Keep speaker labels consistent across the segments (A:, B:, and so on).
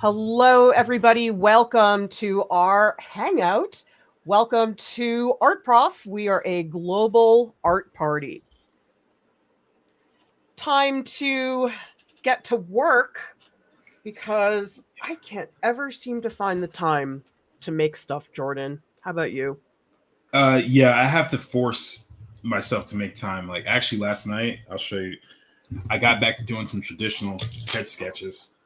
A: Hello, everybody. Welcome to our Hangout. Welcome to Art Prof. We are a global art party. Time to get to work because I can't ever seem to find the time to make stuff, Jordan. How about you?
B: Yeah, I have to force myself to make time. Like actually last night, I'll show you. I got back to doing some traditional head sketches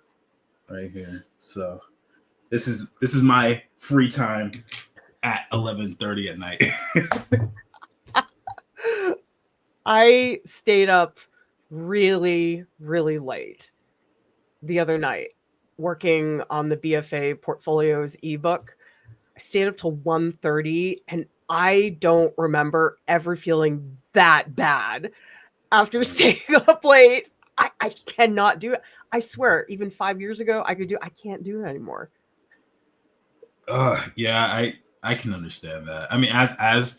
B: right here. So this is my free time at 11:30 at night.
A: I stayed up really, really late the other night working on the BFA Portfolios ebook. I stayed up till 1:30 and I don't remember ever feeling that bad after staying up late. I cannot do it. I swear, even 5 years ago, I can't do it anymore.
B: Yeah, I can understand that. I mean, as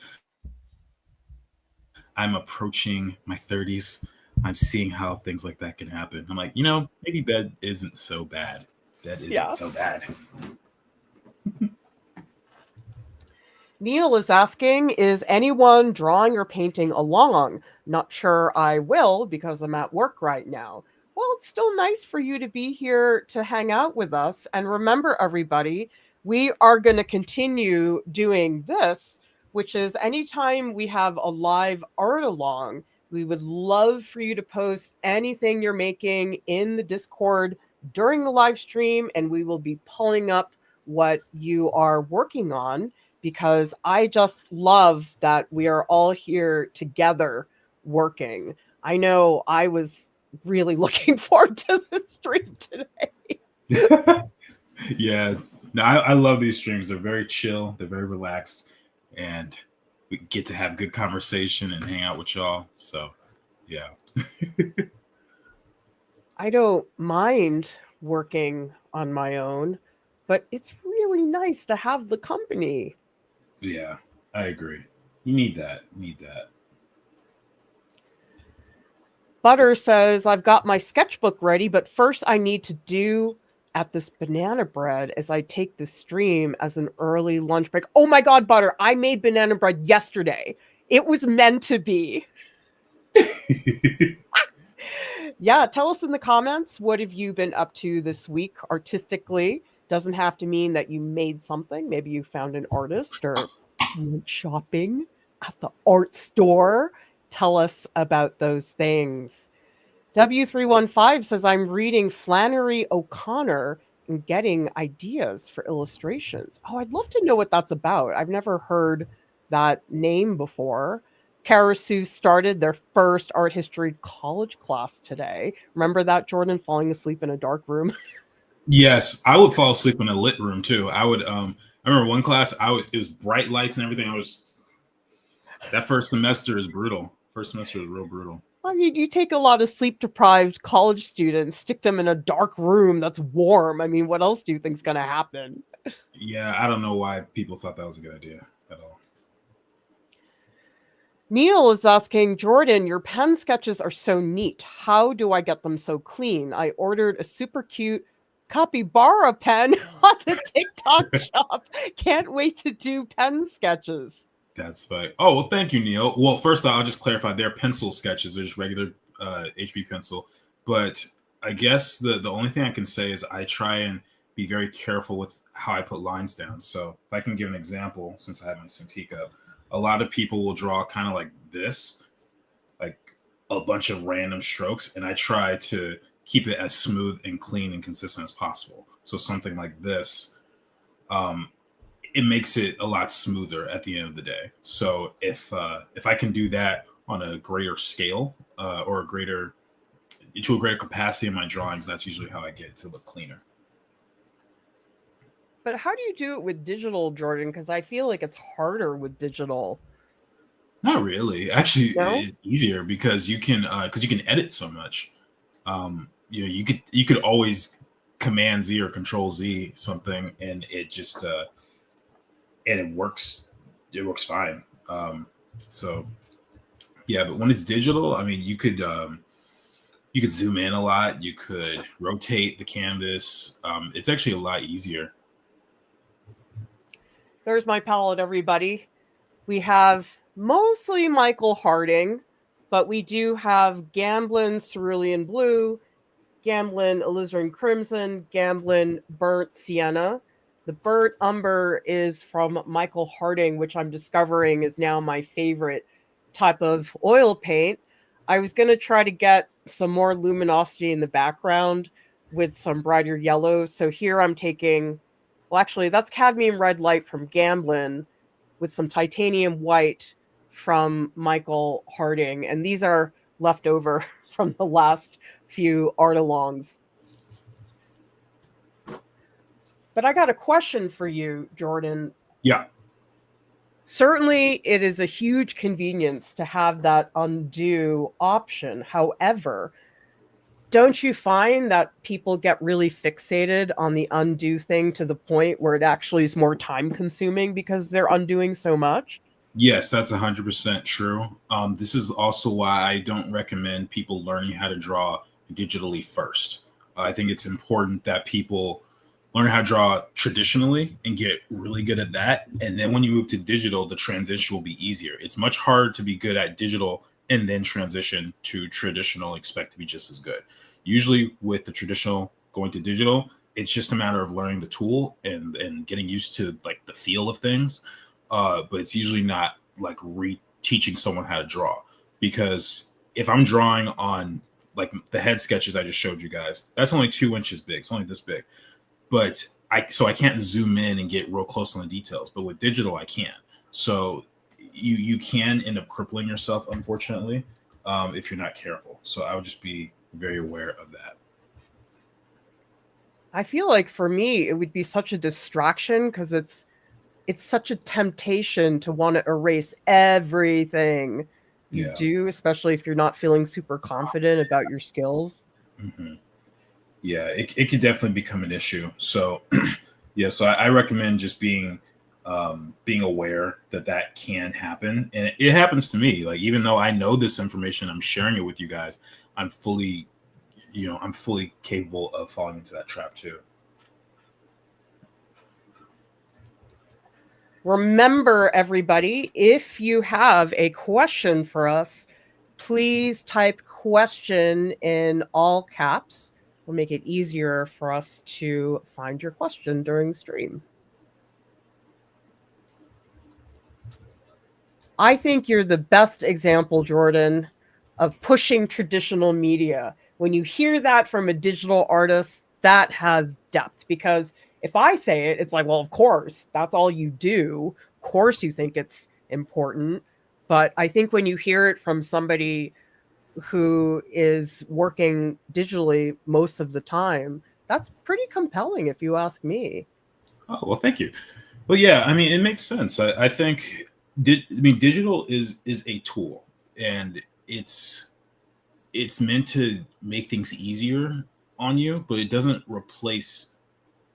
B: I'm approaching my 30s, I'm seeing how things like that can happen. I'm like, maybe bed isn't so bad. Bed isn't so bad.
A: Neil is asking, is anyone drawing or painting along? Not sure I will because I'm at work right now. Well, it's still nice for you to be here to hang out with us. And remember, everybody, we are going to continue doing this, which is anytime we have a live art along, we would love for you to post anything you're making in the Discord during the live stream, and we will be pulling up what you are working on, because I just love that we are all here together working. I know I was really looking forward to the stream today.
B: Yeah, no, I love these streams. They're very chill, they're very relaxed, and we get to have good conversation and hang out with y'all. So, yeah.
A: I don't mind working on my own, but it's really nice to have the company.
B: Yeah, I agree. You need that.
A: Butter says, I've got my sketchbook ready, but first I need to do at this banana bread as I take the stream as an early lunch break. Oh my God, Butter, I made banana bread yesterday. It was meant to be. Yeah, tell us in the comments, what have you been up to this week artistically? Doesn't have to mean that you made something. Maybe you found an artist or you went shopping at the art store. Tell us about those things. W315 says, I'm reading Flannery O'Connor and getting ideas for illustrations. Oh, I'd love to know what that's about. I've never heard that name before. Karasu started their first art history college class today. Remember that, Jordan, falling asleep in a dark room?
B: Yes, I would fall asleep in a lit room too. I would I remember one class it was bright lights and everything. That first semester is brutal. First semester is real brutal.
A: I mean, you take a lot of sleep-deprived college students, stick them in a dark room that's warm. I mean, what else do you think's going to happen?
B: Yeah, I don't know why people thought that was a good idea at all.
A: Neil is asking, Jordan, your pen sketches are so neat. How do I get them so clean? I ordered a super cute capybara pen on the TikTok shop. Can't wait to do pen sketches.
B: That's fine. Oh, well, thank you, Neil. Well, first I'll just clarify, they're pencil sketches. They're just regular HB pencil. But I guess the only thing I can say is I try and be very careful with how I put lines down. So if I can give an example, since I have my Cintiq up, a lot of people will draw kind of like this, like a bunch of random strokes, and I try to keep it as smooth and clean and consistent as possible. So something like this, it makes it a lot smoother at the end of the day. So if I can do that on a greater scale or to a greater capacity in my drawings, that's usually how I get it to look cleaner.
A: But how do you do it with digital, Jordan? Because I feel like it's harder with digital.
B: Not really. Actually,
A: No?
B: it's easier because you can edit so much. You could always Command Z or Control Z something, and it just and it works. It works fine. So yeah, but when it's digital, I mean, you could You could zoom in a lot. You could rotate the canvas. It's actually a lot easier.
A: There's my palette, everybody. We have mostly Michael Harding, but we do have Gamblin Cerulean Blue, Gamblin Alizarin Crimson, Gamblin Burnt Sienna. The Burnt Umber is from Michael Harding, which I'm discovering is now my favorite type of oil paint. I was going to try to get some more luminosity in the background with some brighter yellows. So here I'm taking, well, actually, that's cadmium red light from Gamblin with some titanium white from Michael Harding. And these are left over from the last few art-alongs. But I got a question for you, Jordan.
B: Yeah.
A: Certainly, it is a huge convenience to have that undo option. However, don't you find that people get really fixated on the undo thing to the point where it actually is more time consuming because they're undoing so much?
B: Yes, that's 100% true. This is also why I don't recommend people learning how to draw digitally first. I think it's important that people learn how to draw traditionally and get really good at that. And then when you move to digital, the transition will be easier. It's much harder to be good at digital and then transition to traditional, expect to be just as good. Usually with the traditional going to digital, it's just a matter of learning the tool and getting used to like the feel of things. But it's usually not like teaching someone how to draw, because if I'm drawing on like the head sketches I just showed you guys, that's only 2 inches big. It's only this big, but I can't zoom in and get real close on the details. But with digital, I can. So you can end up crippling yourself, unfortunately, if you're not careful. So I would just be very aware of that.
A: I feel like for me, it would be such a distraction because it's such a temptation to want to erase everything you do, especially if you're not feeling super confident about your skills.
B: Mm-hmm. Yeah, it could definitely become an issue. So, yeah, so I recommend just being aware that can happen. And it happens to me. Like, even though I know this information, I'm sharing it with you guys, I'm fully capable of falling into that trap too.
A: Remember, everybody, if you have a question for us, please type question in all caps. We'll make it easier for us to find your question during the stream. I think you're the best example, Jordan, of pushing traditional media. When you hear that from a digital artist, that has depth, because if I say it, it's like, well, of course, that's all you do. Of course you think it's important. But I think when you hear it from somebody who is working digitally most of the time, that's pretty compelling, if you ask me.
B: Oh, well, thank you. Well, yeah, I mean, it makes sense. I think digital is a tool, and it's meant to make things easier on you, but it doesn't replace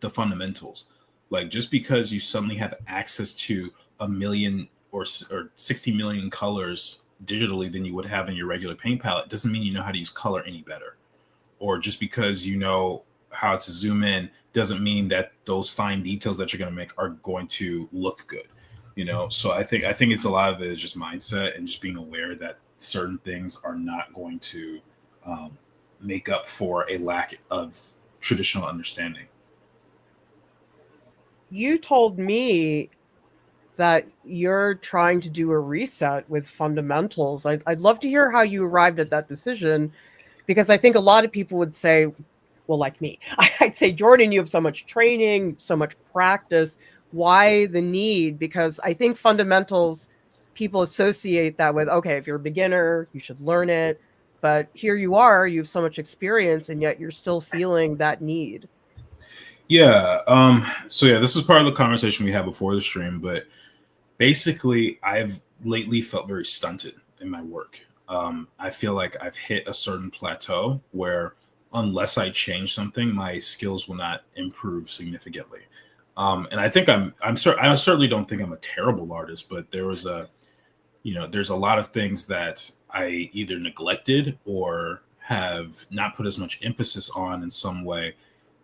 B: the fundamentals. Like, just because you suddenly have access to a million or 60 million colors digitally than you would have in your regular paint palette doesn't mean you know how to use color any better. Or just because you know how to zoom in doesn't mean that those fine details that you're going to make are going to look good. So I think it's a lot of it is just mindset and just being aware that certain things are not going to make up for a lack of traditional understanding.
A: You told me that you're trying to do a reset with fundamentals. I'd love to hear how you arrived at that decision, because I think a lot of people would say, well, like me, I'd say, Jordan, you have so much training, so much practice. Why the need? Because I think fundamentals, people associate that with, okay, if you're a beginner, you should learn it. But here you are, you have so much experience, and yet you're still feeling that need.
B: Yeah. So yeah, this is part of the conversation we had before the stream, but basically I've lately felt very stunted in my work. I feel like I've hit a certain plateau where unless I change something, my skills will not improve significantly. And I think I certainly don't think I'm a terrible artist, but there's a lot of things that I either neglected or have not put as much emphasis on in some way.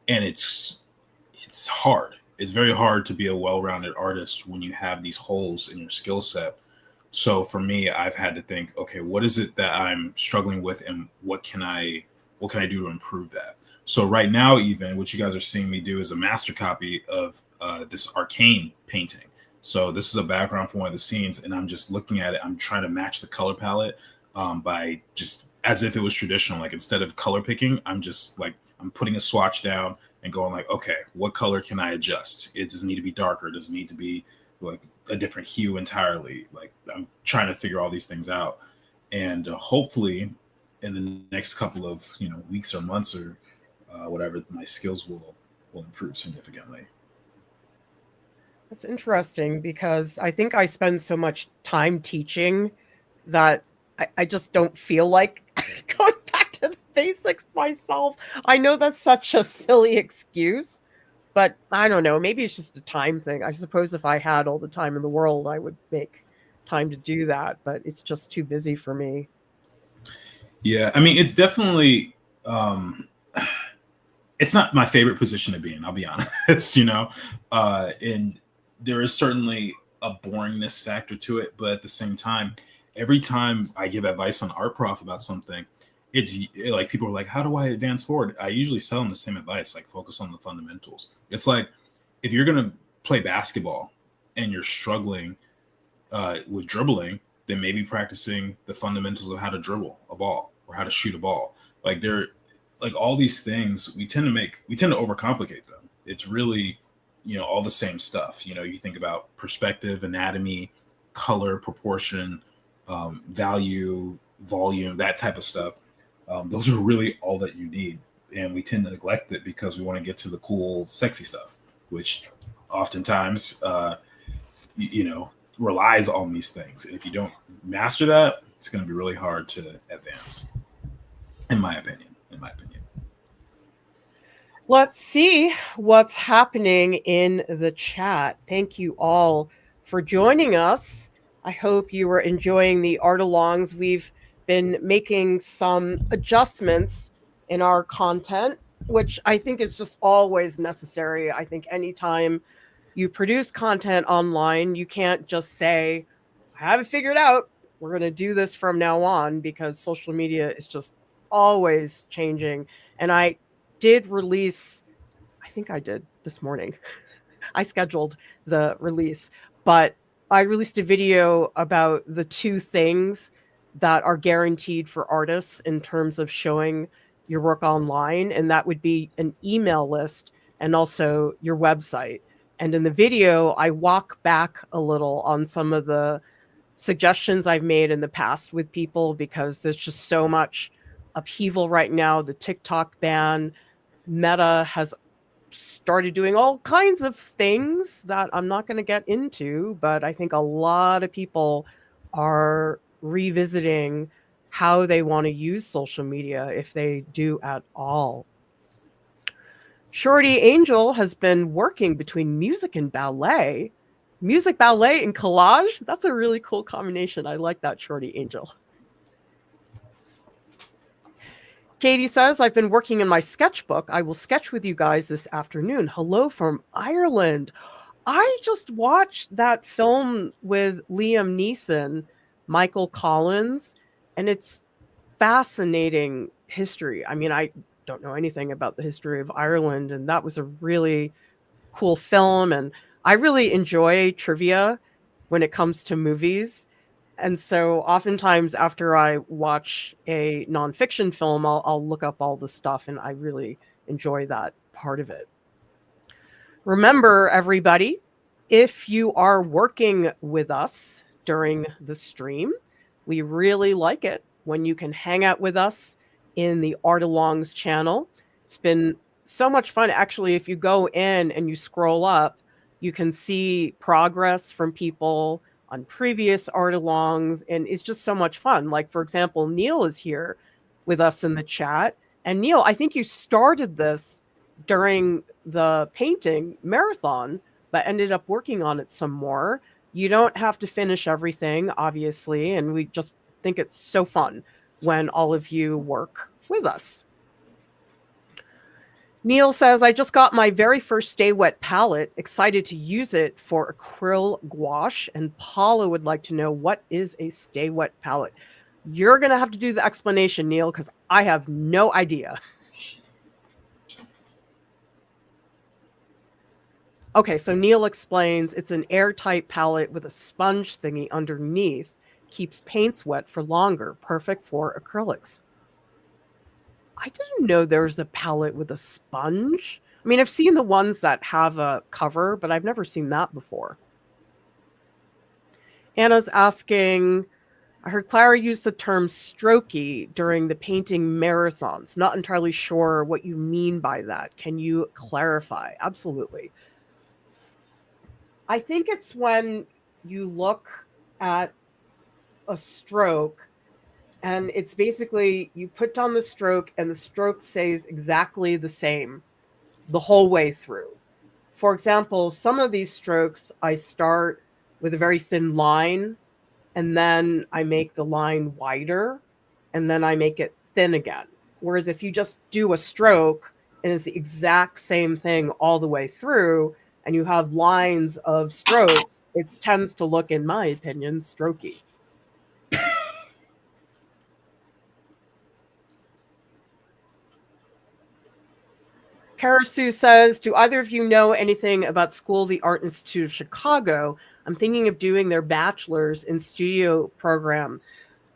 B: And it's hard. It's very hard to be a well-rounded artist when you have these holes in your skill set. So for me, I've had to think, okay, what is it that I'm struggling with, and what can I do to improve that? So right now, even what you guys are seeing me do is a master copy of this Arcane painting. So this is a background for one of the scenes, and I'm just looking at it. I'm trying to match the color palette by just as if it was traditional. Like, instead of color picking, I'm just like, I'm putting a swatch down and going like, okay, what color can I adjust? It doesn't need to be darker. It doesn't need to be like a different hue entirely. Like, I'm trying to figure all these things out. And hopefully in the next couple of, weeks or months or whatever, my skills will improve significantly.
A: That's interesting, because I think I spend so much time teaching that I just don't feel like going back to the basics myself. I know that's such a silly excuse, but I don't know. Maybe it's just a time thing. I suppose if I had all the time in the world, I would make time to do that, but it's just too busy for me.
B: Yeah, I mean, it's definitely it's not my favorite position to be in, I'll be honest, and there is certainly a boringness factor to it, but at the same time, every time I give advice on Art Prof about something, it's like, people are like, how do I advance forward? I usually tell them the same advice, like, focus on the fundamentals. It's like, if you're going to play basketball and you're struggling with dribbling, then maybe practicing the fundamentals of how to dribble a ball or how to shoot a ball. Like, all these things, we tend to overcomplicate them. It's really, all the same stuff. You think about perspective, anatomy, color, proportion, value, volume, that type of stuff. Those are really all that you need. And we tend to neglect it because we want to get to the cool, sexy stuff, which oftentimes, relies on these things. And if you don't master that, it's going to be really hard to advance, in my opinion.
A: Let's see what's happening in the chat. Thank you all for joining us. I hope you were enjoying the art-alongs. We've been making some adjustments in our content, which I think is just always necessary. I think anytime you produce content online, you can't just say, I have it figured out, we're going to do this from now on, because social media is just always changing. And I did release, I think I did this morning. I scheduled the release, but I released a video about the 2 things that are guaranteed for artists in terms of showing your work online. And that would be an email list and also your website. And in the video, I walk back a little on some of the suggestions I've made in the past with people, because there's just so much upheaval right now. The TikTok ban, Meta has started doing all kinds of things that I'm not going to get into, but I think a lot of people are revisiting how they want to use social media, if they do at all. Shorty Angel has been working between music and ballet. Music, ballet, and collage? That's a really cool combination. I like that, Shorty Angel. Katie says, I've been working in my sketchbook. I will sketch with you guys this afternoon. Hello from Ireland. I just watched that film with Liam Neeson, Michael Collins, and it's fascinating history. I mean, I don't know anything about the history of Ireland, and that was a really cool film. And I really enjoy trivia when it comes to movies. And so oftentimes after I watch a nonfiction film, I'll look up all the stuff, and I really enjoy that part of it. Remember, everybody, if you are working with us during the stream, we really like it when you can hang out with us in the Art-alongs channel. It's been so much fun. Actually, if you go in and you scroll up, you can see progress from people on previous Art-alongs, and it's just so much fun. Like, for example, Neil is here with us in the chat. And Neil, I think you started this during the painting marathon, but ended up working on it some more. You don't have to finish everything, obviously, and we just think it's so fun when all of you work with us. Neil says, I just got my very first Stay Wet palette, excited to use it for acrylic gouache. And Paula would like to know, what is a Stay Wet palette? You're going to have to do the explanation, Neil, because I have no idea. Okay, so Neil explains it's an airtight palette with a sponge thingy underneath, keeps paints wet for longer, perfect for acrylics. I didn't know there was a palette with a sponge. I mean, I've seen the ones that have a cover, but I've never seen that before. Anna's asking, I heard Clara use the term strokey during the painting marathons. Not entirely sure what you mean by that. Can you clarify? Absolutely. I think it's when you look at a stroke and it's basically you put down the stroke and the stroke stays exactly the same the whole way through. For example, some of these strokes, I start with a very thin line and then I make the line wider and then I make it thin again. Whereas if you just do a stroke and it's the exact same thing all the way through and you have lines of strokes, it tends to look, in my opinion, strokey. Karasu says, do either of you know anything about School of the Art Institute of Chicago? I'm thinking of doing their bachelor's in studio program.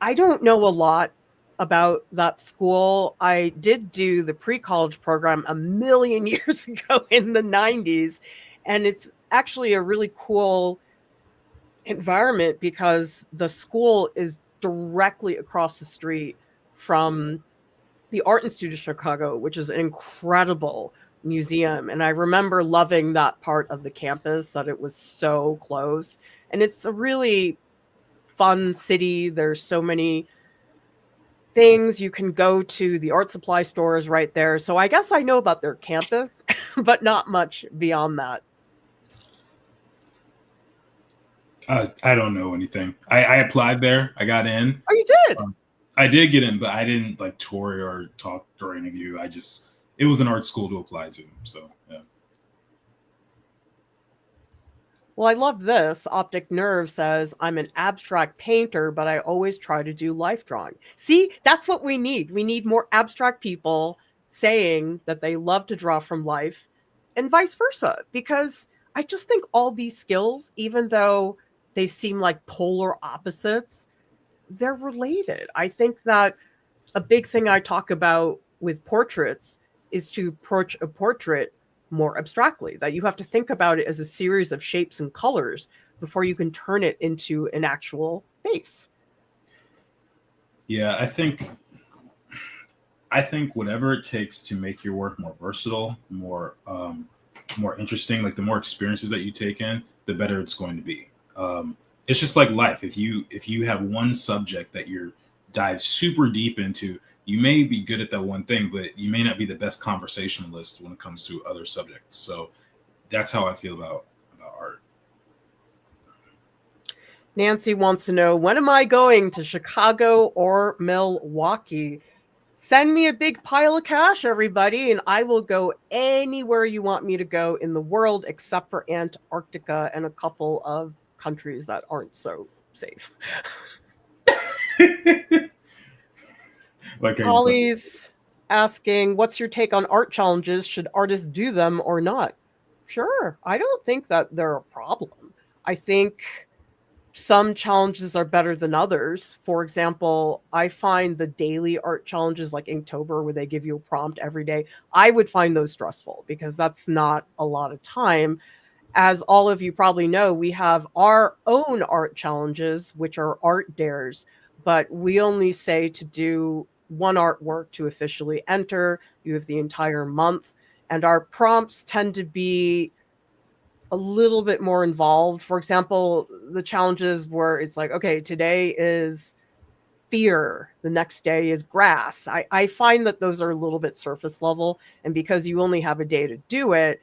A: I don't know a lot about that school. I did do the pre-college program a million years ago in the 90s, and it's actually a really cool environment because the school is directly across the street from the Art Institute of Chicago, which is an incredible museum. And I remember loving that part of the campus, that it was so close. And it's a really fun city. There's so many things. You can go to the art supply stores right there. So I guess I know about their campus, but not much beyond that.
B: I don't know anything. I applied there. I got in.
A: Oh, you did?
B: I did get in, but I didn't like tour or talk or interview. It was an art school to apply to. So, yeah.
A: Well, I love this. Optic Nerve says, I'm an abstract painter, but I always try to do life drawing. See, that's what we need. We need more abstract people saying that they love to draw from life and vice versa. Because I just think all these skills, even though they seem like polar opposites, they're related. I think that a big thing I talk about with portraits is to approach a portrait more abstractly, that you have to think about it as a series of shapes and colors before you can turn it into an actual face.
B: Yeah, I think whatever it takes to make your work more versatile, more interesting, like the more experiences that you take in, the better it's going to be. It's just like life. If you have one subject that you're dive super deep into, you may be good at that one thing, but you may not be the best conversationalist when it comes to other subjects. So that's how I feel about art.
A: Nancy wants to know, when am I going to Chicago or Milwaukee? Send me a big pile of cash, everybody, and I will go anywhere you want me to go in the world except for Antarctica and a couple of countries that aren't so safe. Holly's asking, what's your take on art challenges? Should artists do them or not? Sure. I don't think that they're a problem. I think some challenges are better than others. For example, I find the daily art challenges like Inktober, where they give you a prompt every day, I would find those stressful because that's not a lot of time. As all of you probably know, we have our own art challenges, which are art dares, but we only say to do one artwork to officially enter. You have the entire month, and our prompts tend to be a little bit more involved. For example, the challenges where it's like, okay, today is fear, the next day is grass. I find that those are a little bit surface level, and because you only have a day to do it,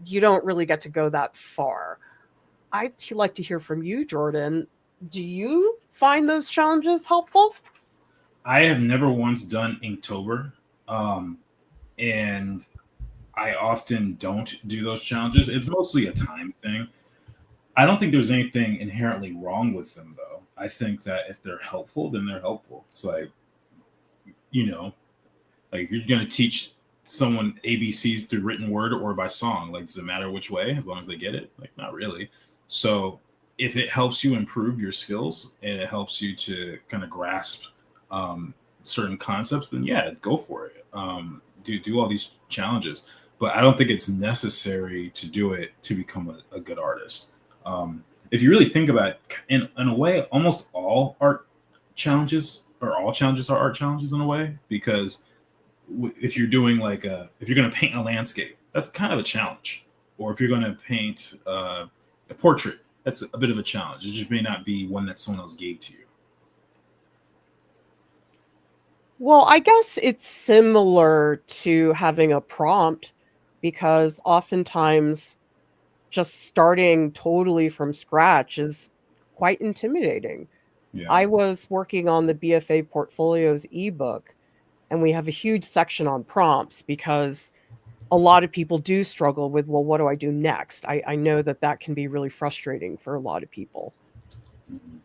A: you don't really get to go that far. I'd like to hear from you, Jordan. Do you find those challenges helpful?
B: I have never once done Inktober, and I often don't do those challenges. It's mostly a time thing. I don't think there's anything inherently wrong with them, though. I think that if they're helpful, then they're helpful. It's like, you know, like if you're going to teach someone ABCs through written word or by song, like, does it matter which way as long as they get it? Like, not really. So if it helps you improve your skills and it helps you to kind of grasp um, certain concepts, then yeah, go for it. Do all these challenges, but I don't think it's necessary to do it to become a good artist. If you really think about it, in a way, almost all art challenges or all challenges are art challenges in a way, because if you're doing like if you're going to paint a landscape, that's kind of a challenge. Or if you're going to paint a portrait, that's a bit of a challenge. It just may not be one that someone else gave to you.
A: Well, I guess it's similar to having a prompt, because oftentimes just starting totally from scratch is quite intimidating.
B: Yeah.
A: I was working on the BFA Portfolios ebook, and we have a huge section on prompts because a lot of people do struggle with, well, what do I do next? I know that that can be really frustrating for a lot of people.
B: Mhm.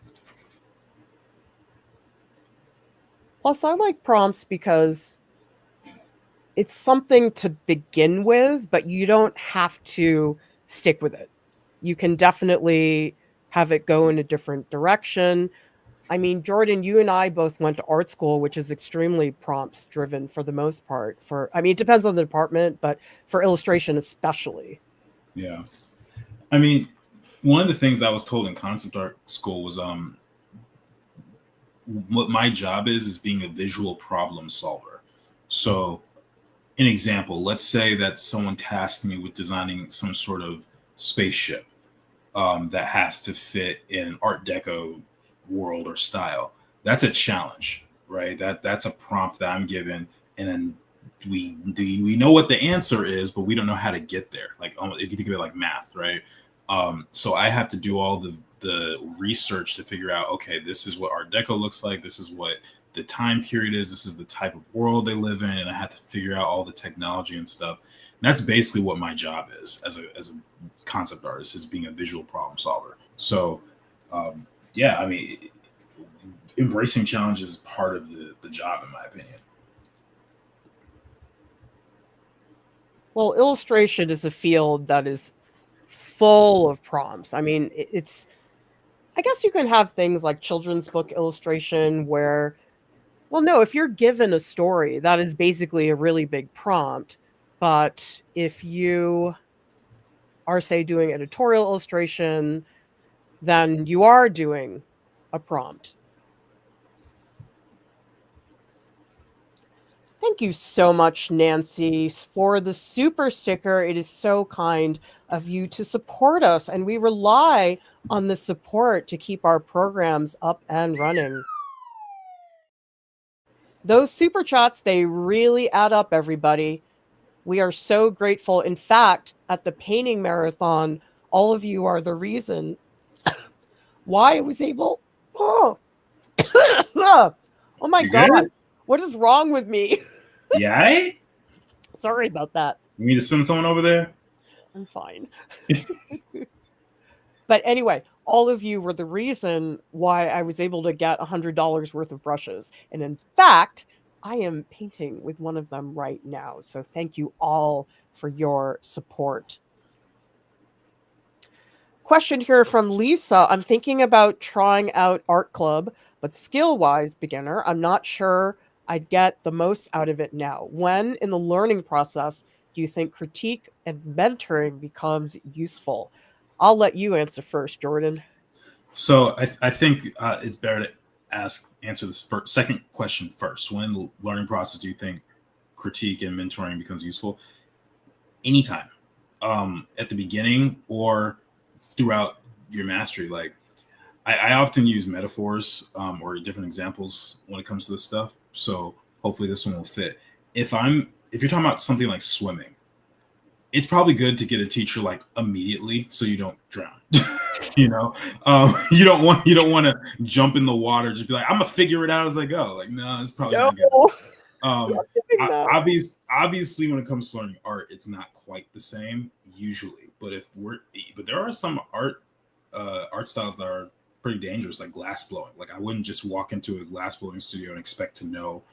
A: Plus, I like prompts because it's something to begin with, but you don't have to stick with it. You can definitely have it go in a different direction. I mean, Jordan, you and I both went to art school, which is extremely prompts driven for the most part. I mean, it depends on the department, but for illustration especially.
B: Yeah. I mean, one of the things I was told in concept art school was what my job is being a visual problem solver. So, an example, let's say that someone tasked me with designing some sort of spaceship that has to fit in an Art Deco world or style. That's a challenge, right? That's a prompt that I'm given, and then we know what the answer is, but we don't know how to get there. Like, if you think of it like math, right? So I have to do all the research to figure out, okay, this is what Art Deco looks like. This is what the time period is. This is the type of world they live in, and I have to figure out all the technology and stuff. And that's basically what my job is as a concept artist, is being a visual problem solver. So, yeah, I mean, embracing challenges is part of the job, in my opinion.
A: Well, illustration is a field that is full of prompts. I mean, I guess you can have things like children's book illustration where, well, no, if you're given a story, that is basically a really big prompt. But if you are, say, doing editorial illustration, then you are doing a prompt. Thank you so much, Nancy, for the super sticker. It is so kind of you to support us, and we rely on the support to keep our programs up and running. Those super chats, they really add up, everybody. We are so grateful. In fact, at the painting marathon, all of you are the reason why I was able. Oh, oh my
B: You
A: God.
B: good?
A: What is wrong with me?
B: Yeah.
A: Sorry about that.
B: You need to send someone over there?
A: I'm fine. But anyway, all of you were the reason why I was able to get $100 worth of brushes. And in fact, I am painting with one of them right now. So thank you all for your support. Question here from Lisa. I'm thinking about trying out art club, but skill-wise beginner. I'm not sure I'd get the most out of it now. When in the learning process do you think critique and mentoring becomes useful? I'll let you answer first, Jordan.
B: So I think it's better to answer this second question first. When in the learning process do you think critique and mentoring becomes useful? Anytime, at the beginning or throughout your mastery. Like, I often use metaphors or different examples when it comes to this stuff. So hopefully this one will fit. If you're talking about something like swimming, it's probably good to get a teacher like immediately so you don't drown. You know, you don't want to jump in the water, just be like, I'm gonna figure it out as I go. Like, no, it's probably not good.
A: Not doing that.
B: Obviously, when it comes to learning art, it's not quite the same usually. But there are some art styles that are pretty dangerous, like glass blowing. Like, I wouldn't just walk into a glass blowing studio and expect to know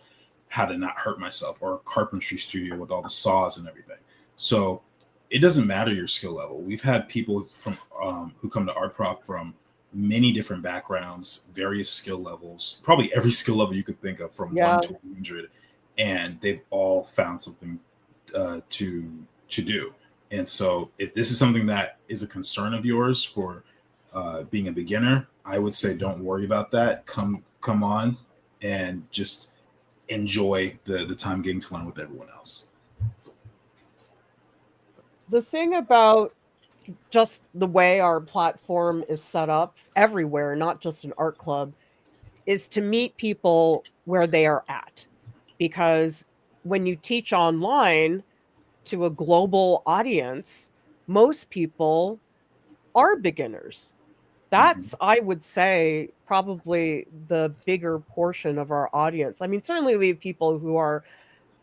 B: how to not hurt myself, or a carpentry studio with all the saws and everything. So it doesn't matter your skill level. We've had people from who come to Art Prof from many different backgrounds, various skill levels, probably every skill level you could think of, from 1 to 100, and they've all found something to do. And so if this is something that is a concern of yours for being a beginner, I would say don't worry about that. Come on and just enjoy the time getting to learn with everyone else.
A: The thing about just the way our platform is set up everywhere, not just an art club, is to meet people where they are at. Because when you teach online to a global audience, most people are beginners. That's, I would say, probably the bigger portion of our audience. I mean, certainly we have people who are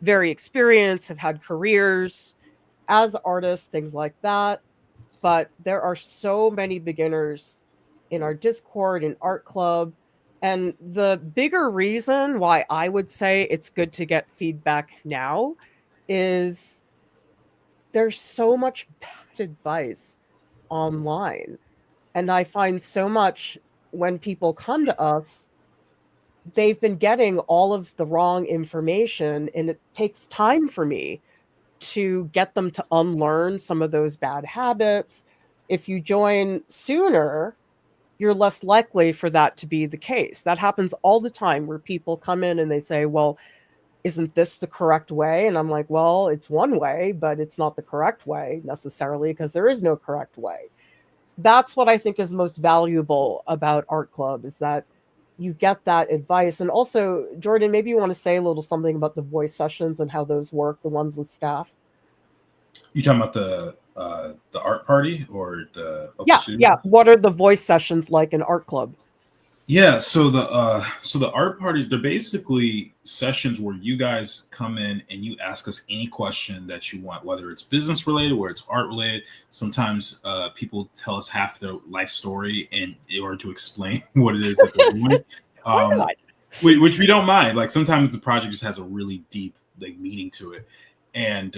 A: very experienced, have had careers as artists, things like that. But there are so many beginners in our Discord and art club. And the bigger reason why I would say it's good to get feedback now is there's so much bad advice online. And I find so much when people come to us, they've been getting all of the wrong information, and it takes time for me to get them to unlearn some of those bad habits. If you join sooner, you're less likely for that to be the case. That happens all the time, where people come in and they say, well, isn't this the correct way? And I'm like, well, it's one way, but it's not the correct way necessarily, because there is no correct way. That's what I think is most valuable about Art Club, is that you get that advice. And also, Jordan, maybe you want to say a little something about the voice sessions and how those work, the ones with staff.
B: You talking about the art party or the
A: open studio? Yeah. What are the voice sessions like in Art Club?
B: Yeah, so the art parties, they're basically sessions where you guys come in and you ask us any question that you want, whether it's business related, whether it's art related. Sometimes people tell us half their life story in order to explain what it is that they're doing, which we don't mind. Like, sometimes the project just has a really deep meaning to it, and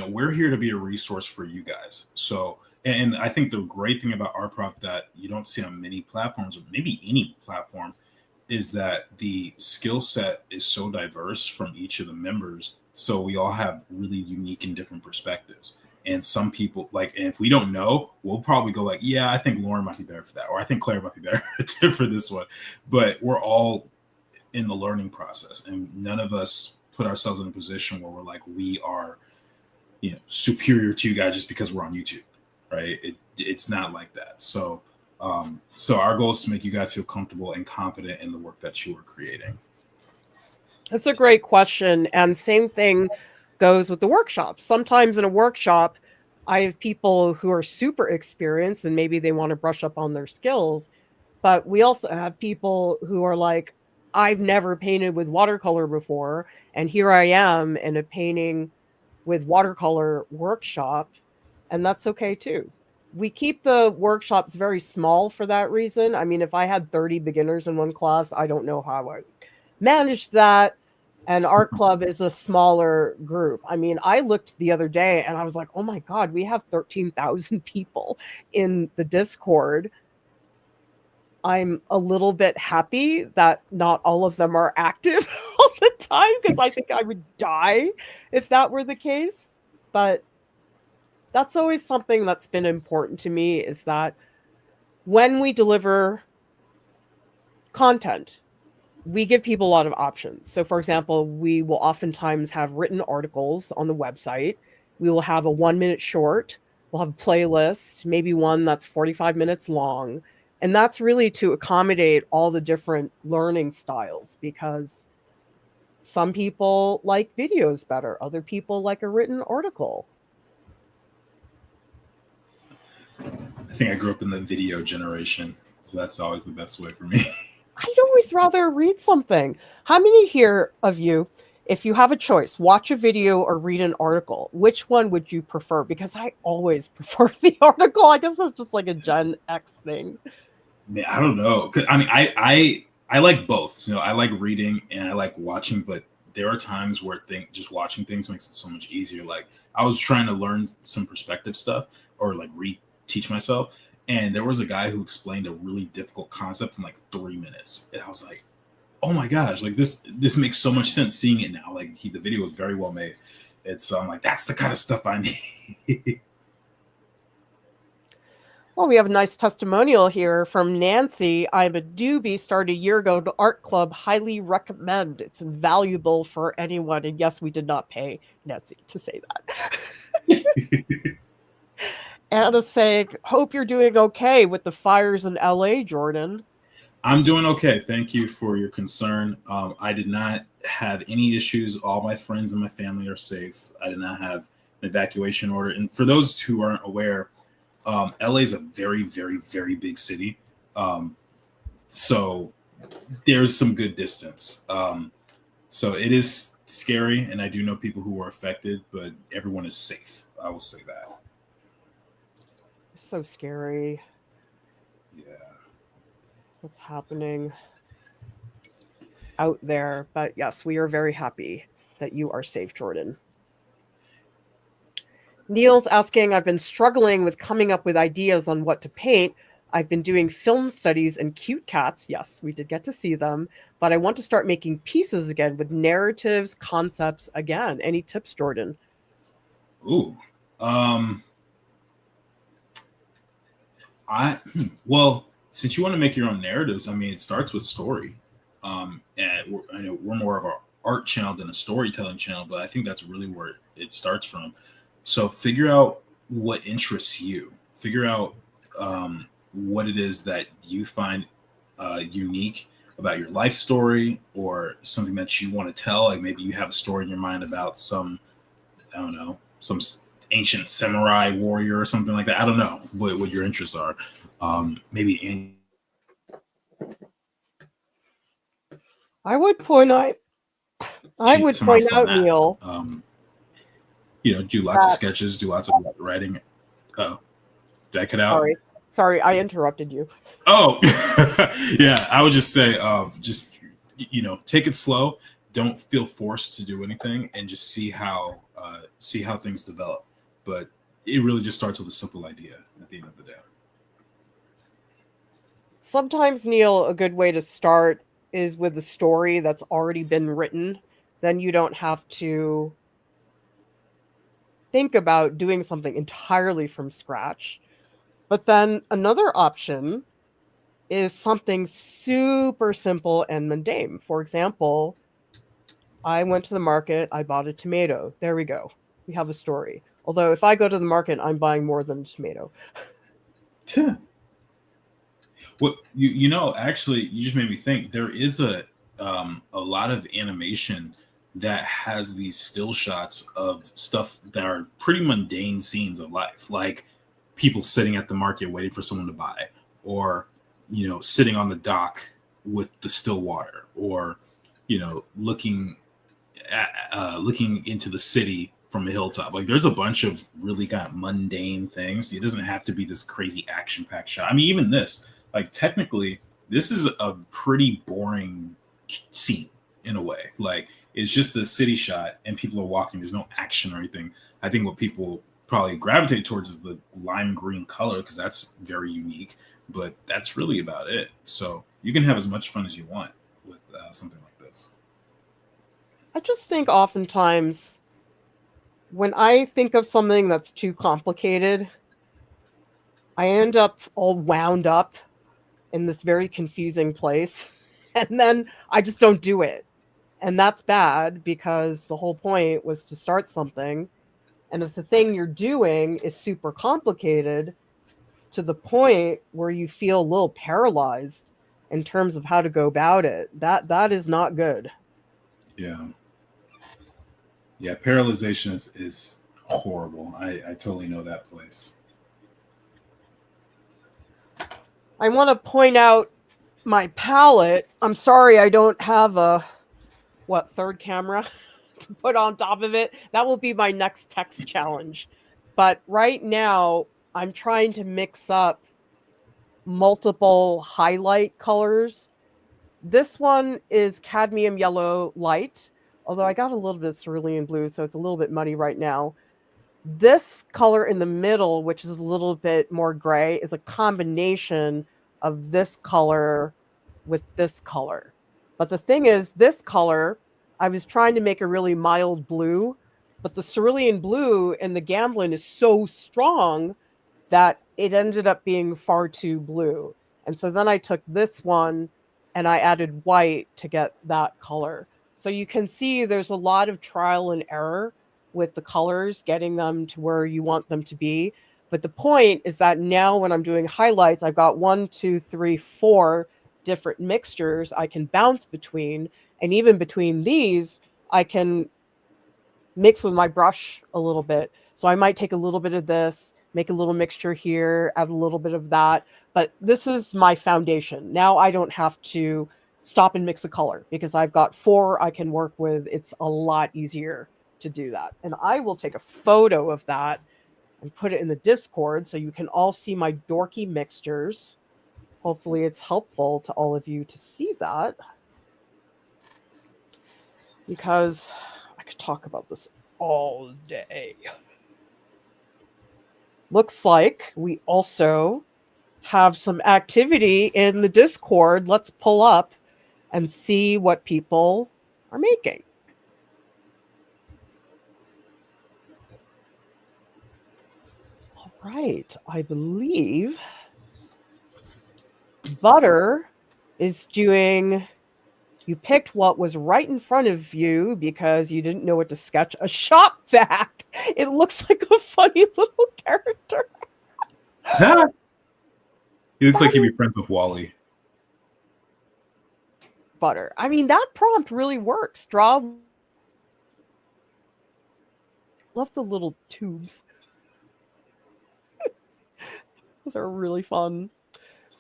B: we're here to be a resource for you guys. So. And I think the great thing about Art Prof that you don't see on many platforms, or maybe any platform, is that the skill set is so diverse from each of the members. So we all have really unique and different perspectives. And some people, and if we don't know, we'll probably go yeah, I think Lauren might be better for that, or I think Clara might be better for this one. But we're all in the learning process, and none of us put ourselves in a position where we're we are, superior to you guys just because we're on YouTube. Right? It's not like that. So our goal is to make you guys feel comfortable and confident in the work that you are creating.
A: That's a great question. And same thing goes with the workshops. Sometimes in a workshop, I have people who are super experienced and maybe they want to brush up on their skills. But we also have people who are like, I've never painted with watercolor before, and here I am in a painting with watercolor workshop. And that's okay too. We keep the workshops very small for that reason. I mean, if I had 30 beginners in one class, I don't know how I managed that. And Art Club is a smaller group. I mean, I looked the other day and I was like, oh my God, we have 13,000 people in the Discord. I'm a little bit happy that not all of them are active all the time, because I think I would die if that were the case. But that's always something that's been important to me, is that when we deliver content, we give people a lot of options. So, for example, we will oftentimes have written articles on the website. We will have a 1-minute short. We'll have a playlist, maybe one that's 45 minutes long. And that's really to accommodate all the different learning styles, because some people like videos better. Other people like a written article.
B: I think I grew up in the video generation, so that's always the best way for me.
A: I'd always rather read something. How many here of you, if you have a choice, watch a video or read an article, which one would you prefer? Because I always prefer the article. I guess that's just like a Gen X thing.
B: Man, I don't know. 'Cause, I mean, I like both. So, I like reading and I like watching, but there are times where just watching things makes it so much easier. Like I was trying to learn some perspective stuff or like teach myself, and there was a guy who explained a really difficult concept in like 3 minutes, and I was like, oh my gosh, like this makes so much sense seeing it now. Like the video was very well made. It's I'm like, that's the kind of stuff I need.
A: Well, we have a nice testimonial here from Nancy. I'm a doobie, started a year ago to art club. Highly recommend. It's invaluable for anyone. And yes, we did not pay Nancy to say that. Anna's saying, hope you're doing okay with the fires in LA, Jordan.
B: I'm doing okay. Thank you for your concern. I did not have any issues. All my friends and my family are safe. I did not have an evacuation order. And for those who aren't aware, LA is a very, very, very big city. So there's some good distance. So it is scary, and I do know people who were affected, but everyone is safe. I will say that.
A: It's so scary.
B: Yeah.
A: What's happening out there. But yes, we are very happy that you are safe, Jordan. Neil's asking, I've been struggling with coming up with ideas on what to paint. I've been doing film studies and cute cats. Yes, we did get to see them. But I want to start making pieces again with narratives, concepts again. Any tips, Jordan?
B: Ooh. Well, since you want to make your own narratives, I mean, it starts with story. And I know we're more of an art channel than a storytelling channel, but I think that's really where it starts from. So figure out what interests you. Figure out what it is that you find unique about your life story, or something that you want to tell. Like maybe you have a story in your mind about some, I don't know, some ancient samurai warrior or something like that. I don't know what your interests are. Maybe.
A: I would point out, Neil.
B: Do lots of sketches, do lots of writing. Oh, did I cut out?
A: Sorry, I interrupted you.
B: Oh, yeah. I would just say, just take it slow. Don't feel forced to do anything, and just see how things develop. But it really just starts with a simple idea at the end of the day.
A: Sometimes, Neil, a good way to start is with a story that's already been written. Then you don't have to think about doing something entirely from scratch. But then another option is something super simple and mundane. For example, I went to the market, I bought a tomato. There we go. We have a story. Although if I go to the market, I'm buying more than a tomato.
B: Well, actually, you just made me think. There is a lot of animation that has these still shots of stuff that are pretty mundane scenes of life, like people sitting at the market waiting for someone to buy, or sitting on the dock with the still water, or looking into the city from a hilltop. Like there's a bunch of really kind of mundane things. It doesn't have to be this crazy action-packed shot. I mean, even this, like technically, this is a pretty boring scene in a way. Like it's just a city shot and people are walking. There's no action or anything. I think what people probably gravitate towards is the lime green color because that's very unique. But that's really about it. So you can have as much fun as you want with something like this.
A: I just think oftentimes when I think of something that's too complicated, I end up all wound up in this very confusing place. And then I just don't do it. And that's bad because the whole point was to start something. And if the thing you're doing is super complicated to the point where you feel a little paralyzed in terms of how to go about it, that is not good.
B: Yeah. Yeah, paralyzation is horrible. I totally know that place.
A: I want to point out my palette. I'm sorry I don't have a, third camera to put on top of it. That will be my next text challenge. But right now, I'm trying to mix up multiple highlight colors. This one is cadmium yellow light, although I got a little bit of cerulean blue, so it's a little bit muddy right now. This color in the middle, which is a little bit more gray, is a combination of this color with this color. But the thing is, this color, I was trying to make a really mild blue, but the cerulean blue and the gamblin is so strong that it ended up being far too blue. And so then I took this one and I added white to get that color. So you can see there's a lot of trial and error with the colors, getting them to where you want them to be. But the point is that now when I'm doing highlights, I've got 1, 2, 3, 4 different mixtures I can bounce between. And even between these, I can mix with my brush a little bit. So I might take a little bit of this, make a little mixture here, add a little bit of that. But this is my foundation. Now I don't have to stop and mix a color because I've got 4 I can work with. It's a lot easier to do that. And I will take a photo of that and put it in the Discord so you can all see my dorky mixtures. Hopefully it's helpful to all of you to see that, because I could talk about this all day. Looks like we also have some activity in the Discord. Let's pull up and see what people are making. All right, I believe Butter is doing, you picked what was right in front of you because you didn't know what to sketch. A shop vac. It looks like a funny little character.
B: He looks like he'd be friends with Wally.
A: Butter. I mean, that prompt really works. Draw. Love the little tubes. Those are really fun.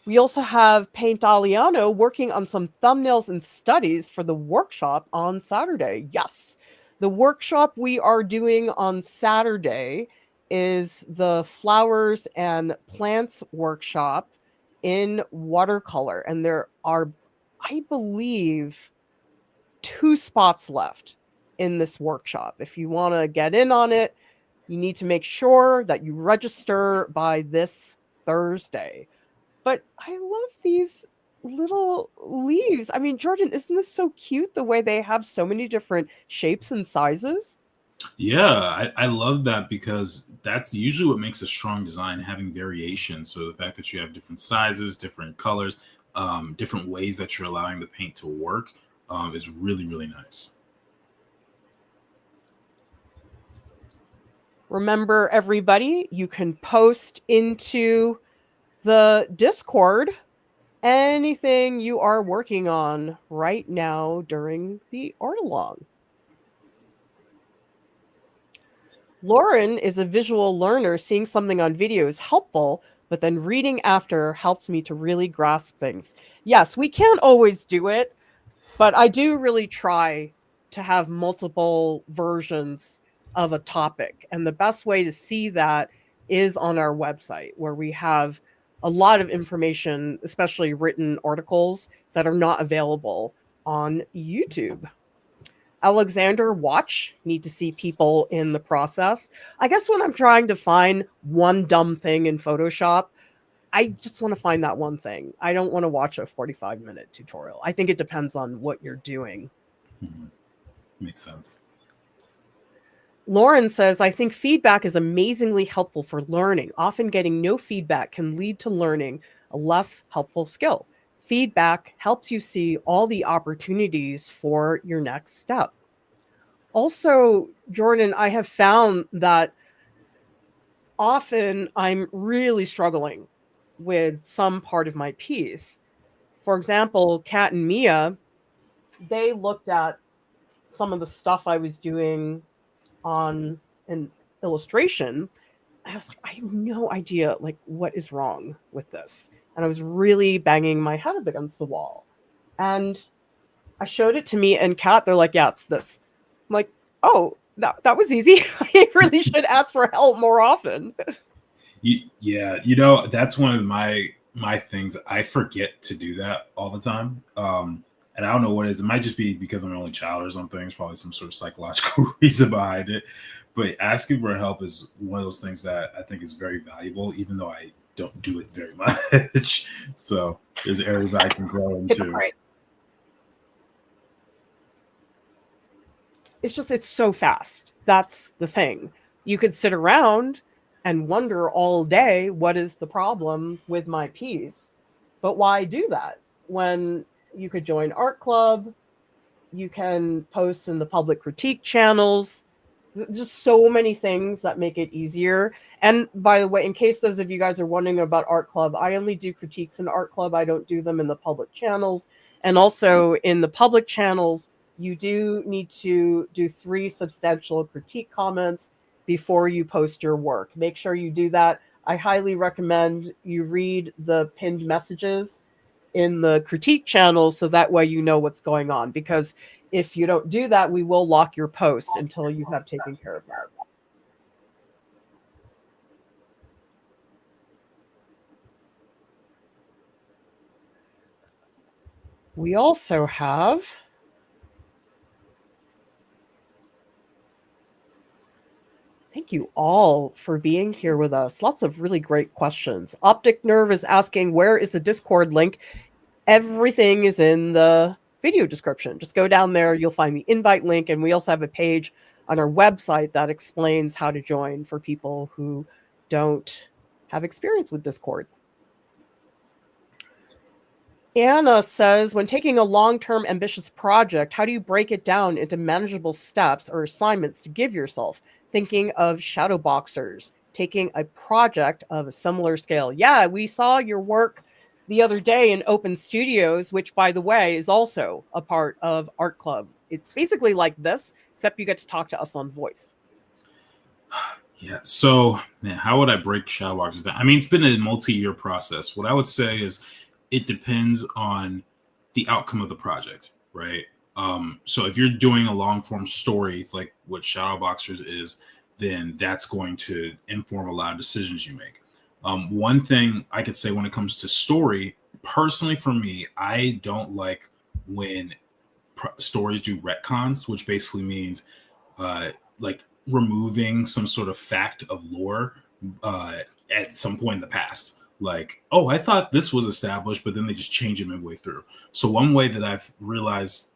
A: We also have Paint Aliano working on some thumbnails and studies for the workshop on Saturday. Yes, the workshop we are doing on Saturday is the Flowers and Plants workshop in watercolor. And there are, I believe, 2 spots left in this workshop. If you want to get in on it, you need to make sure that you register by this Thursday. But I love these little leaves. I mean, Jordan, isn't this so cute the way they have so many different shapes and sizes?
B: Yeah, I love that because that's usually what makes a strong design, having variation. So the fact that you have different sizes, different colors, different ways that you're allowing the paint to work is really, really nice.
A: Remember, everybody, you can post into the Discord anything you are working on right now during the art along. Lauren is a visual learner. Seeing something on video is helpful, but then reading after helps me to really grasp things. Yes, we can't always do it, but I do really try to have multiple versions of a topic. And the best way to see that is on our website, where we have a lot of information, especially written articles that are not available on YouTube. Alexander, watch. Need to see people in the process. I guess when I'm trying to find one dumb thing in Photoshop, I just want to find that one thing. I don't want to watch a 45-minute tutorial. I think it depends on what you're doing.
B: Mm-hmm. Makes sense.
A: Lauren says, I think feedback is amazingly helpful for learning. Often getting no feedback can lead to learning a less helpful skill. Feedback helps you see all the opportunities for your next step. Also, Jordan, I have found that often I'm really struggling with some part of my piece. For example, Kat and Mia, they looked at some of the stuff I was doing on an illustration, I was like, I have no idea, like, what is wrong with this. And I was really banging my head up against the wall. And I showed it to me and Kat. They're like, yeah, it's this. I'm like, oh, that was easy. I really should ask for help more often.
B: Yeah, that's one of my things. I forget to do that all the time. And I don't know what it is. It might just be because I'm an only child or something. There's probably some sort of psychological reason behind it. But asking for help is one of those things that I think is very valuable, even though I don't do it very much. So there's areas that I can grow into.
A: Right. It's so fast. That's the thing. You could sit around and wonder all day, what is the problem with my piece? But why do that when you could join art club? You can post in the public critique channels. Just so many things that make it easier. And by the way, in case those of you guys are wondering about art club, I only do critiques in art club. I don't do them in the public channels. And also in the public channels, you do need to do 3 substantial critique comments before you post your work. Make sure you do that. I highly recommend you read the pinned messages in the critique channel so that way you know what's going on. Because if you don't do that, we will lock your post until you have taken care of that. We also have thank you all for being here with us. Lots of really great questions. Optic Nerve is asking, where is the Discord link? Everything is in the video description. Just go down there. You'll find the invite link. And we also have a page on our website that explains how to join for people who don't have experience with Discord. Anna says, when taking a long-term ambitious project, how do you break it down into manageable steps or assignments to give yourself? Thinking of shadow boxers, taking a project of a similar scale. Yeah, we saw your work the other day in Open Studios, which, by the way, is also a part of Art Club. It's basically like this, except you get to talk to us on voice.
B: Yeah. So, man, how would I break shadow boxes down? I mean, it's been a multi-year process. What I would say is it depends on the outcome of the project, right? So if you're doing a long form story like what Shadow Boxers is, then that's going to inform a lot of decisions you make. One thing I could say when it comes to story, personally for me, I don't like when stories do retcons, which basically means like removing some sort of fact of lore at some point in the past. Like, oh, I thought this was established, but then they just change it midway through. So one way that I've realized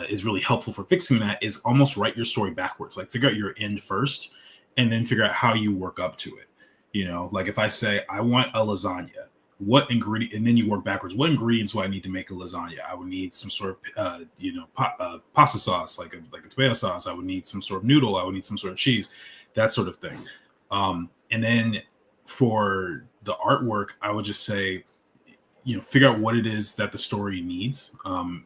B: is really helpful for fixing that is almost write your story backwards. Like figure out your end first and then figure out how you work up to it. You know, like if I say I want a lasagna, what ingredient, and then you work backwards. What ingredients do I need to make a lasagna? I would need some sort of, pasta sauce, like a tomato sauce. I would need some sort of noodle. I would need some sort of cheese, that sort of thing. And then for the artwork, I would just say, figure out what it is that the story needs.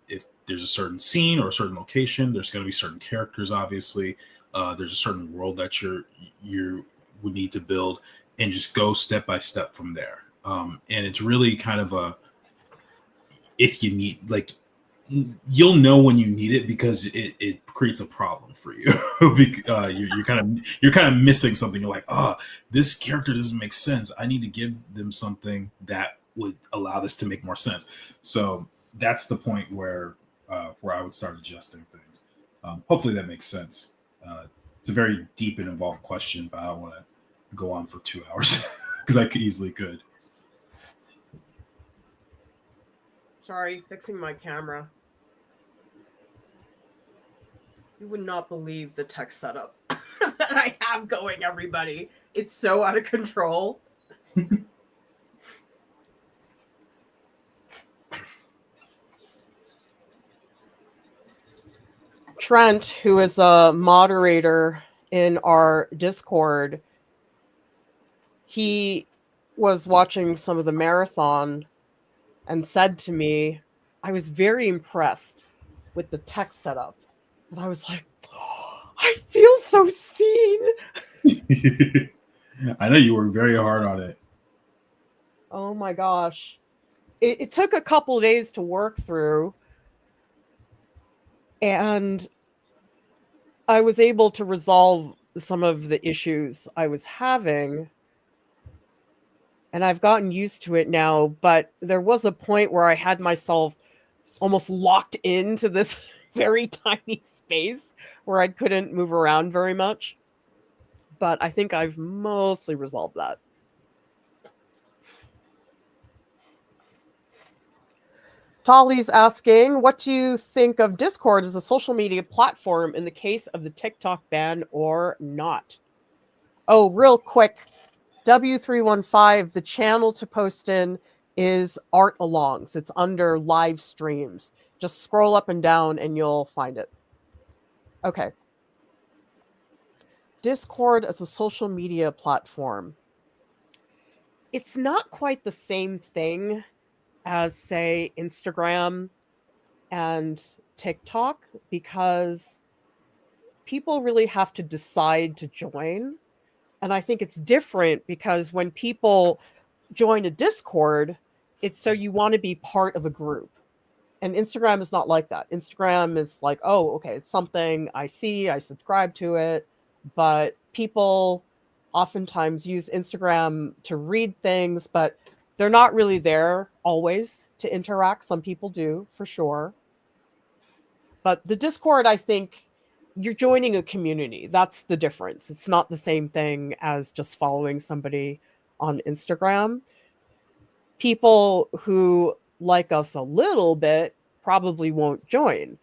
B: If there's a certain scene or a certain location, there's going to be certain characters, obviously. There's a certain world that you would need to build, and just go step by step from there. And it's really kind of if you need, like, you'll know when you need it because it creates a problem for you. You're kind of missing something. You're like, this character doesn't make sense. I need to give them something that would allow this to make more sense. So that's the point where I would start adjusting things. Hopefully that makes sense. It's a very deep and involved question, but I don't want to go on for 2 hours because I easily could.
A: Sorry, fixing my camera. You would not believe the tech setup that I have going, everybody. It's so out of control. Trent, who is a moderator in our Discord, he was watching some of the marathon and said to me, I was very impressed with the tech setup. And I was like, I feel so seen.
B: I know you worked very hard on it.
A: Oh my gosh. It took a couple of days to work through, and I was able to resolve some of the issues I was having, and I've gotten used to it now, but there was a point where I had myself almost locked into this very tiny space where I couldn't move around very much. But I think I've mostly resolved that. Tolly's asking, what do you think of Discord as a social media platform in the case of the TikTok ban or not? Oh, real quick, W315, the channel to post in is Art Alongs. It's under live streams. Just scroll up and down and you'll find it. Okay. Discord as a social media platform. It's not quite the same thing as, say, Instagram and TikTok, because people really have to decide to join. And I think it's different because when people join a Discord, it's so you want to be part of a group. And Instagram is not like that. Instagram is like, oh, okay, it's something I see, I subscribe to it. But people oftentimes use Instagram to read things, but they're not really there always to interact. Some people do, for sure. But the Discord, I think you're joining a community. That's the difference. It's not the same thing as just following somebody on Instagram. People who like us a little bit probably won't join,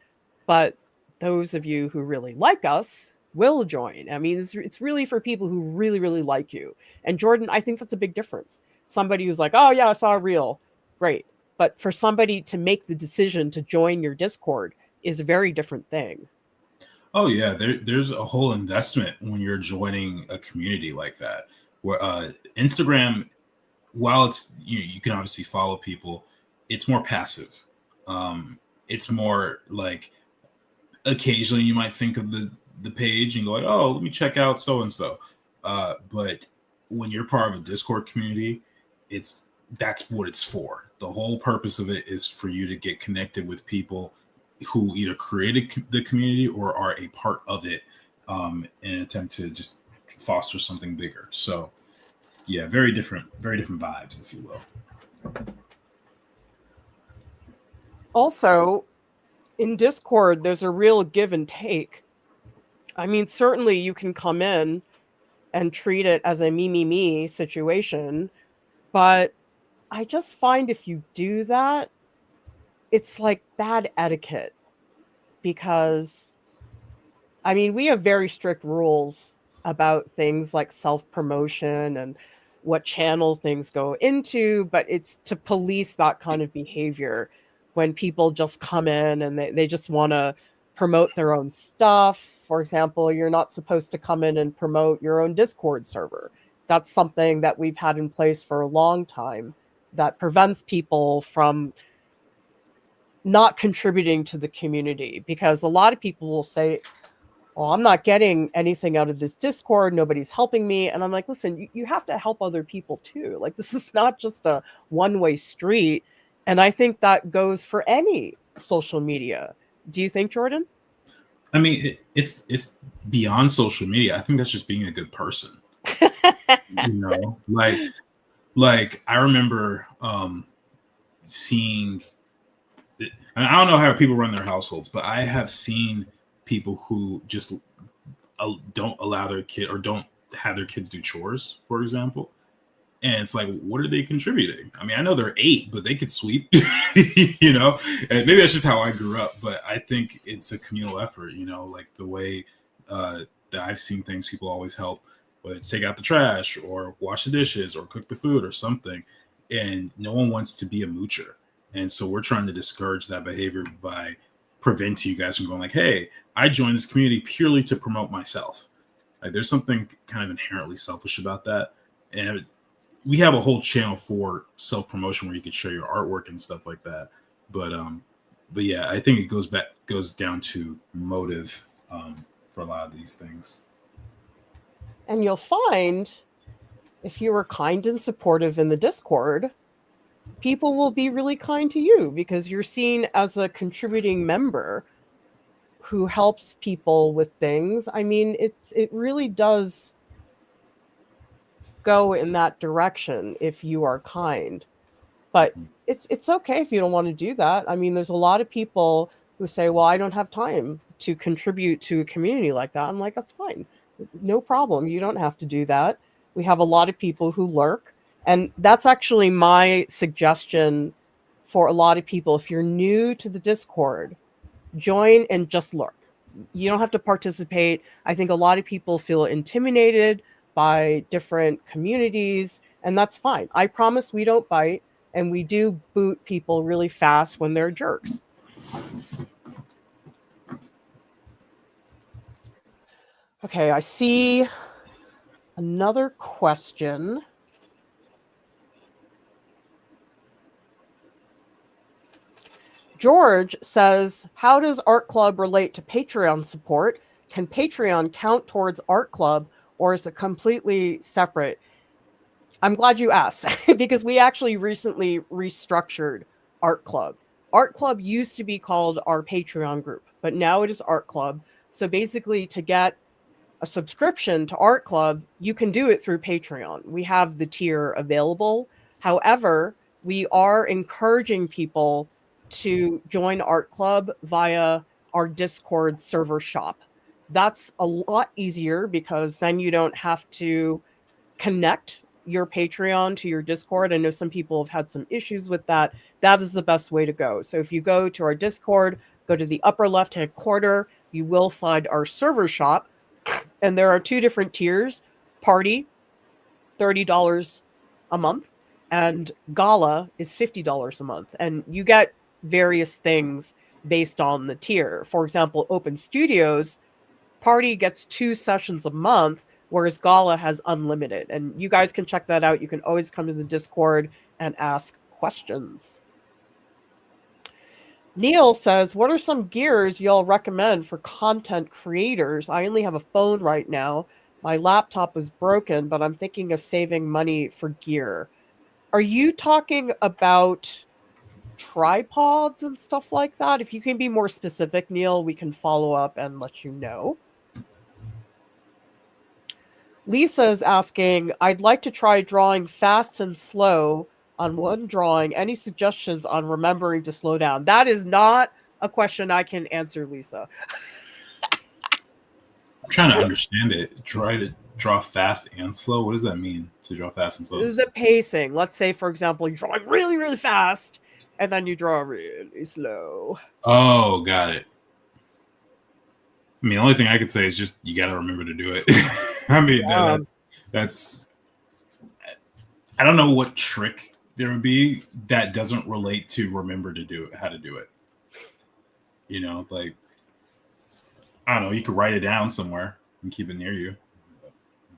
A: but those of you who really like us will join. I mean, it's really for people who really, really like you. And Jordan, I think that's a big difference. Somebody who's like, oh yeah, I saw a reel, great. But for somebody to make the decision to join your Discord is a very different thing.
B: Oh yeah, there's a whole investment when you're joining a community like that. Where Instagram, while it's you can obviously follow people, it's more passive. It's more like occasionally you might think of the page and go like, oh, let me check out so and so. But when you're part of a Discord community, that's what it's for. The whole purpose of it is for you to get connected with people who either created the community or are a part of it in an attempt to just foster something bigger. So yeah, very different vibes, if you will.
A: Also, in Discord, there's a real give and take. I mean, certainly you can come in and treat it as a me situation, but I just find if you do that, it's like bad etiquette, because I mean, we have very strict rules about things like self-promotion and what channel things go into, but it's to police that kind of behavior when people just come in and they just want to promote their own stuff. For example, you're not supposed to come in and promote your own Discord server. That's something that we've had in place for a long time that prevents people from not contributing to the community, because a lot of people will say, well, I'm not getting anything out of this Discord. Nobody's helping me. And I'm like, listen, you have to help other people too. Like, this is not just a one-way street. And I think that goes for any social media. Do you think, Jordan?
B: I mean, it's beyond social media. I think that's just being a good person. Like I remember seeing, and I don't know how people run their households, but I have seen people who just don't allow their kid or don't have their kids do chores, for example. And it's like, what are they contributing? I mean, I know they're 8, but they could sweep, and maybe that's just how I grew up. But I think it's a communal effort, like the way that I've seen things, people always help, whether it's take out the trash or wash the dishes or cook the food or something. And no one wants to be a moocher. And so we're trying to discourage that behavior by preventing you guys from going like, hey, I joined this community purely to promote myself. Like, there's something kind of inherently selfish about that. And we have a whole channel for self-promotion where you can share your artwork and stuff like that. But yeah, I think it goes down to motive for a lot of these things.
A: And you'll find if you are kind and supportive in the Discord, people will be really kind to you because you're seen as a contributing member who helps people with things. I mean, it really does go in that direction if you are kind. But it's okay if you don't want to do that. I mean, there's a lot of people who say, "Well, I don't have time to contribute to a community like that." I'm like, "That's fine. No problem. You don't have to do that." We have a lot of people who lurk, and that's actually my suggestion for a lot of people. If you're new to the Discord, join and just lurk. You don't have to participate. I think a lot of people feel intimidated by different communities, and that's fine. I promise we don't bite, and we do boot people really fast when they're jerks. Okay, I see another question. George says, how does Art Club relate to Patreon support? Can Patreon count towards Art Club, or is it completely separate? I'm glad you asked because we actually recently restructured Art Club. Art Club used to be called our Patreon group, but now it is Art Club. So basically, to get a subscription to Art Club, you can do it through Patreon. We have the tier available. However, we are encouraging people to join Art Club via our Discord server shop. That's a lot easier because then you don't have to connect your Patreon to your Discord. I know some people have had some issues with that. That is the best way to go. So if you go to our Discord, go to the upper left-hand corner, you will find our server shop. And there are two different tiers. Party, $30 a month, and Gala is $50 a month. And you get various things based on the tier. For example, Open Studios, Party gets 2 sessions a month, whereas Gala has unlimited. And you guys can check that out. You can always come to the Discord and ask questions. Neil says, what are some gears y'all recommend for content creators? I only have a phone right now. My laptop was broken, but I'm thinking of saving money for gear. Are you talking about tripods and stuff like that? If you can be more specific, Neil, we can follow up and let you know. Lisa is asking, I'd like to try drawing fast and slow on one drawing. Any suggestions on remembering to slow down? That is not a question I can answer, Lisa.
B: I'm trying to understand it. Try to draw fast and slow. What does that mean to draw fast and slow?
A: This is a pacing. Let's say, for example, you're drawing really, really fast, and then you draw really slow.
B: Oh, got it. I mean, the only thing I could say is just you got to remember to do it. I mean, that's. I don't know what trick there would be that doesn't relate to remember to do it, how to do it. You know, like, I don't know, you could write it down somewhere and keep it near you.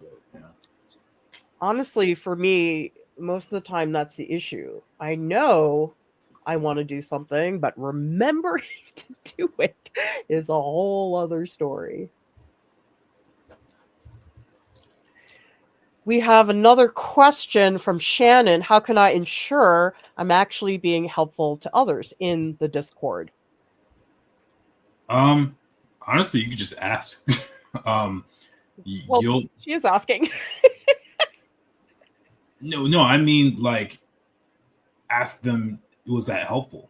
B: But, yeah.
A: Honestly, for me, most of the time that's the issue. I know I want to do something, but remembering to do it is a whole other story. We have another question from Shannon. How can I ensure I'm actually being helpful to others in the Discord?
B: Honestly, you could just ask.
A: Well, she is asking.
B: No, I mean, like, ask them, was that helpful?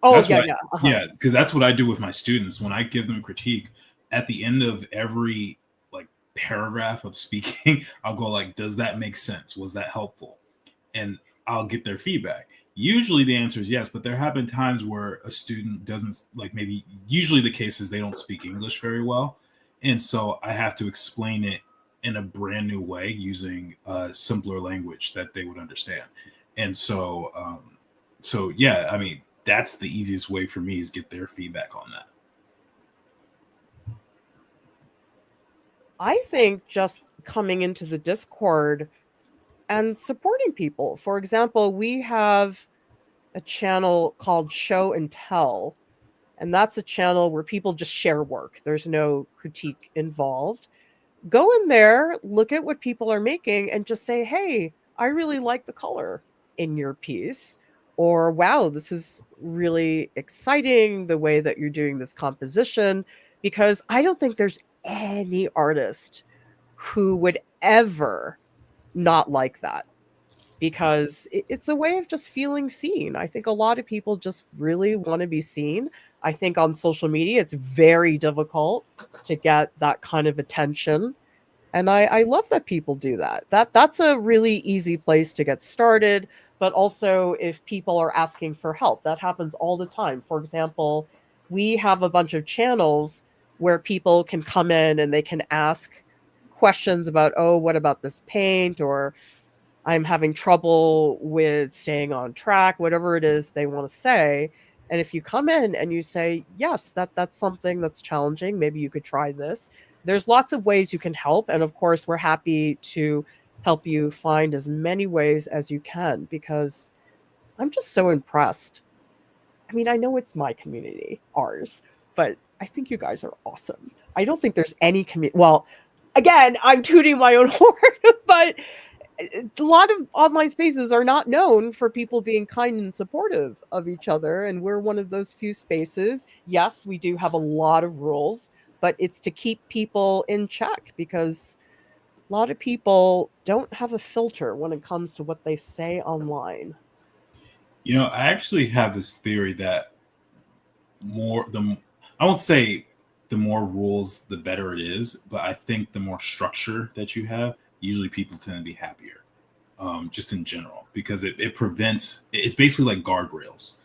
A: Oh,
B: that's
A: yeah.
B: Yeah, because that's what I do with my students. When I give them critique, at the end of every paragraph of speaking, I'll go like, does that make sense? Was that helpful? And I'll get their feedback. Usually the answer is yes, but there have been times where a student doesn't, usually the case is they don't speak English very well. And so I have to explain it in a brand new way using a simpler language that they would understand. And so, yeah, I mean, that's the easiest way for me is get their feedback on that.
A: I think just coming into the Discord and supporting people. For example, we have a channel called Show and Tell, and that's a channel where people just share work. There's no critique involved. go in there, look at what people are making, and just say, hey, I really like the color in your piece. Or, wow, this is really exciting the way that you're doing this composition. Because I don't think there's any artist who would ever not like that, because it's a way of just feeling seen. I think a lot of people just really want to be seen. I think on social media, it's very difficult to get that kind of attention. And I love that people do that. That's a really easy place to get started. But also, if people are asking for help, that happens all the time. For example, we have a bunch of channels where people can come in and they can ask questions about, oh, what about this paint? Or I'm having trouble with staying on track, whatever it is they want to say. And if you come in and you say, yes, that's something that's challenging, maybe you could try this. There's lots of ways you can help. And of course, we're happy to help you find as many ways as you can, because I'm just so impressed. I mean, I know it's my community, ours, but I think you guys are awesome. I don't think there's any community. Well, again, I'm tooting my own horn, but a lot of online spaces are not known for people being kind and supportive of each other. And we're one of those few spaces. Yes, we do have a lot of rules, but it's to keep people in check, because a lot of people don't have a filter when it comes to what they say online.
B: I actually have this theory that I won't say the more rules, the better it is, but I think the more structure that you have, usually people tend to be happier. Just in general, because it prevents, it's basically like guardrails.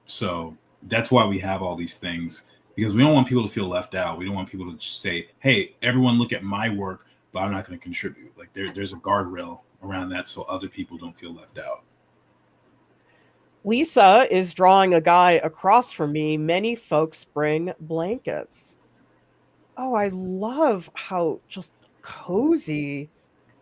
B: So that's why we have all these things, because we don't want people to feel left out. We don't want people to just say, hey, everyone look at my work, but I'm not going to contribute. Like there's a guardrail around that so other people don't feel left out.
A: Lisa is drawing a guy across from me. Many folks bring blankets. Oh, I love how just cozy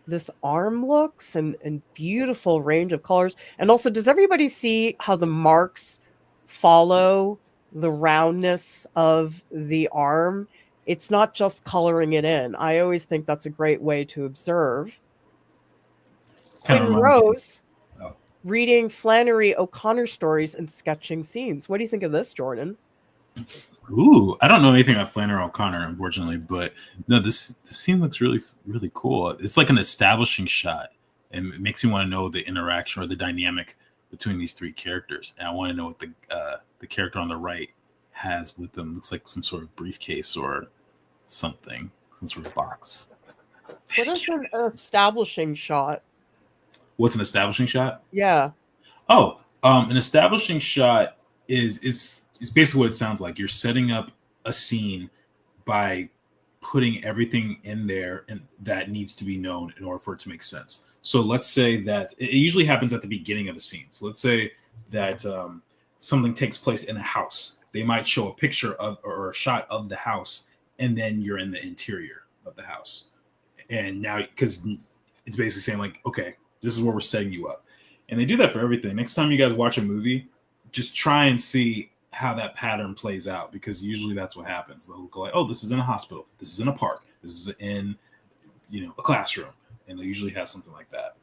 A: this arm looks, and beautiful range of colors. And also, does everybody see how the marks follow the roundness of the arm? It's not just coloring it in. I always think that's a great way to observe.
B: Kind of
A: Quinn
B: reminds me.
A: Rose
B: Oh.
A: reading Flannery O'Connor stories and sketching scenes. What do you think of this, Jordan?
B: Ooh, I don't know anything about Flannery O'Connor, unfortunately, but no, this scene looks really, really cool. It's like an establishing shot, and it makes me want to know the interaction or the dynamic between these three characters. And I want to know what the character on the right has with them. Looks like some sort of briefcase or something, some sort of box.
A: What is an establishing shot?
B: What's an establishing shot?
A: Yeah.
B: Oh, an establishing shot it's basically what it sounds like. You're setting up a scene by putting everything in there and that needs to be known in order for it to make sense. So let's say that it usually happens at the beginning of a scene. So let's say that something takes place in a house. They might show a picture of or a shot of the house, and then you're in the interior of the house. And now, because it's basically saying like, okay, this is where we're setting you up. And they do that for everything. Next time you guys watch a movie, just try and see how that pattern plays out, because usually that's what happens. They'll go like, oh, this is in a hospital. This is in a park. This is in, a classroom. And they usually have something like that.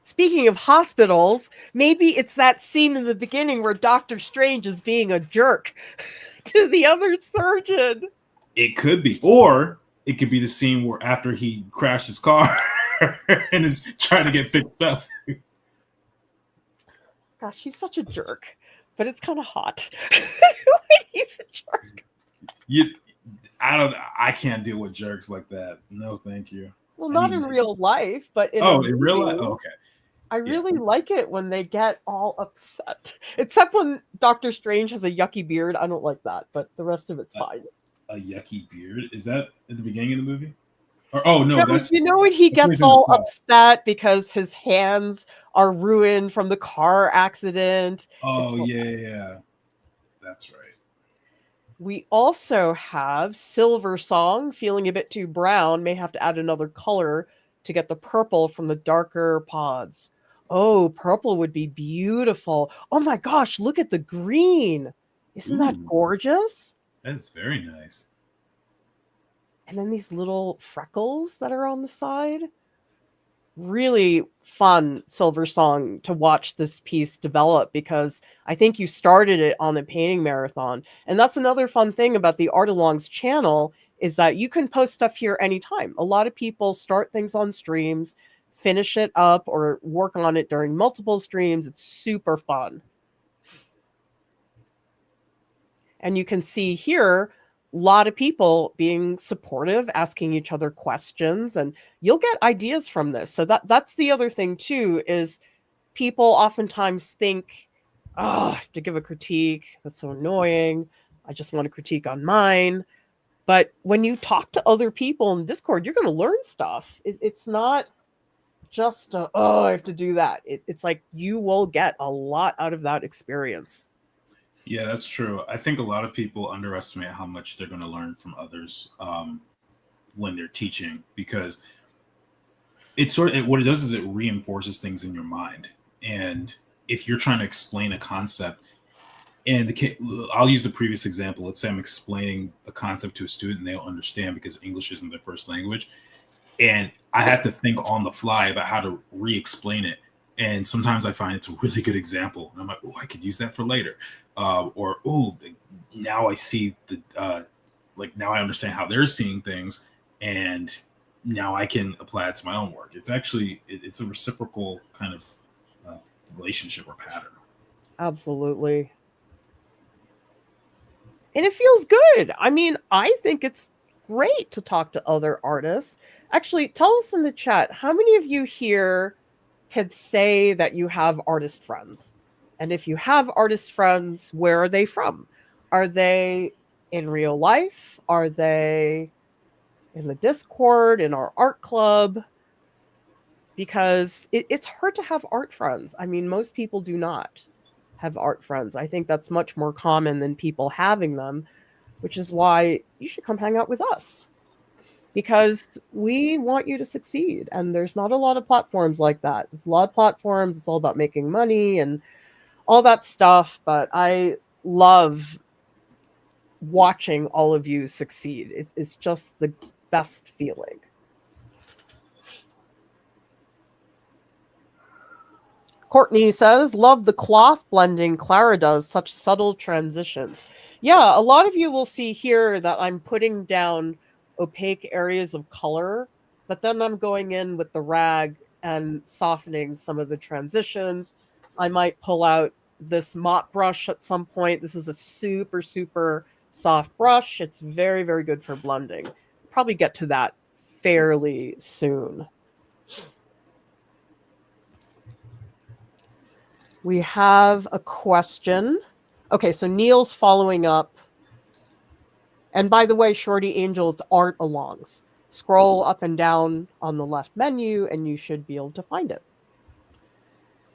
A: Speaking of hospitals, maybe it's that scene in the beginning where Doctor Strange is being a jerk to the other surgeon.
B: It could be. Or it could be the scene where after he crashed his car and is trying to get fixed up.
A: Gosh, he's such a jerk, but it's kind of hot. He's a jerk.
B: I can't deal with jerks like that. No, thank you.
A: Well, not in real life, but in
B: in real life? Oh, okay.
A: I really like it when they get all upset. Except when Doctor Strange has a yucky beard. I don't like that, but the rest of it's fine.
B: A yucky beard? Is that at the beginning of the movie? Or no, that's
A: when he gets all upset because his hands are ruined from the car accident.
B: Oh, yeah. That's right.
A: We also have Silver Song, feeling a bit too brown, may have to add another color to get the purple from the darker pods. Oh, purple would be beautiful. Oh my gosh, look at the green. Isn't that gorgeous?
B: That's very nice.
A: And then these little freckles that are on the side. Really fun, Silver Song, to watch this piece develop, because I think you started it on the painting marathon. And that's another fun thing about the Art Alongs channel, is that you can post stuff here anytime. A lot of people start things on streams, finish it up, or work on it during multiple streams. It's super fun. And you can see here a lot of people being supportive, asking each other questions, and you'll get ideas from this. So that's the other thing too, is people oftentimes think, oh, I have to give a critique. That's so annoying. I just want to critique on mine. But when you talk to other people in Discord, you're going to learn stuff. It's not just, oh, I have to do that. It's like you will get a lot out of that experience.
B: Yeah, that's true. I think a lot of people underestimate how much they're going to learn from others when they're teaching, because it's what it does is it reinforces things in your mind. And if you're trying to explain a concept, and I'll use the previous example. Let's say I'm explaining a concept to a student and they don't understand because English isn't their first language, and I have to think on the fly about how to re-explain it. And sometimes I find it's a really good example. And I'm like, oh, I could use that for later. Or, oh, now I see now I understand how they're seeing things, and now I can apply it to my own work. It's actually, it's a reciprocal kind of relationship or pattern.
A: Absolutely. And it feels good. I mean, I think it's great to talk to other artists. Actually, tell us in the chat, how many of you here could say that you have artist friends? And if you have artist friends, where are they from? Are they in real life? Are they in the Discord, in our art club? Because it's hard to have art friends. I mean, most people do not have art friends. I think that's much more common than people having them, which is why you should come hang out with us, because we want you to succeed. And there's not a lot of platforms like that. There's a lot of platforms. It's all about making money and all that stuff. But I love watching all of you succeed. It's just the best feeling. Courtney says, love the cloth blending Clara does, such subtle transitions. Yeah, a lot of you will see here that I'm putting down opaque areas of color, but then I'm going in with the rag and softening some of the transitions. I might pull out this mop brush at some point. This is a super, super soft brush. It's very, very good for blending. Probably get to that fairly soon. We have a question. Okay, so Neil's following up. And by the way, Shorty Angel, it's Art Alongs. Scroll up and down on the left menu and you should be able to find it.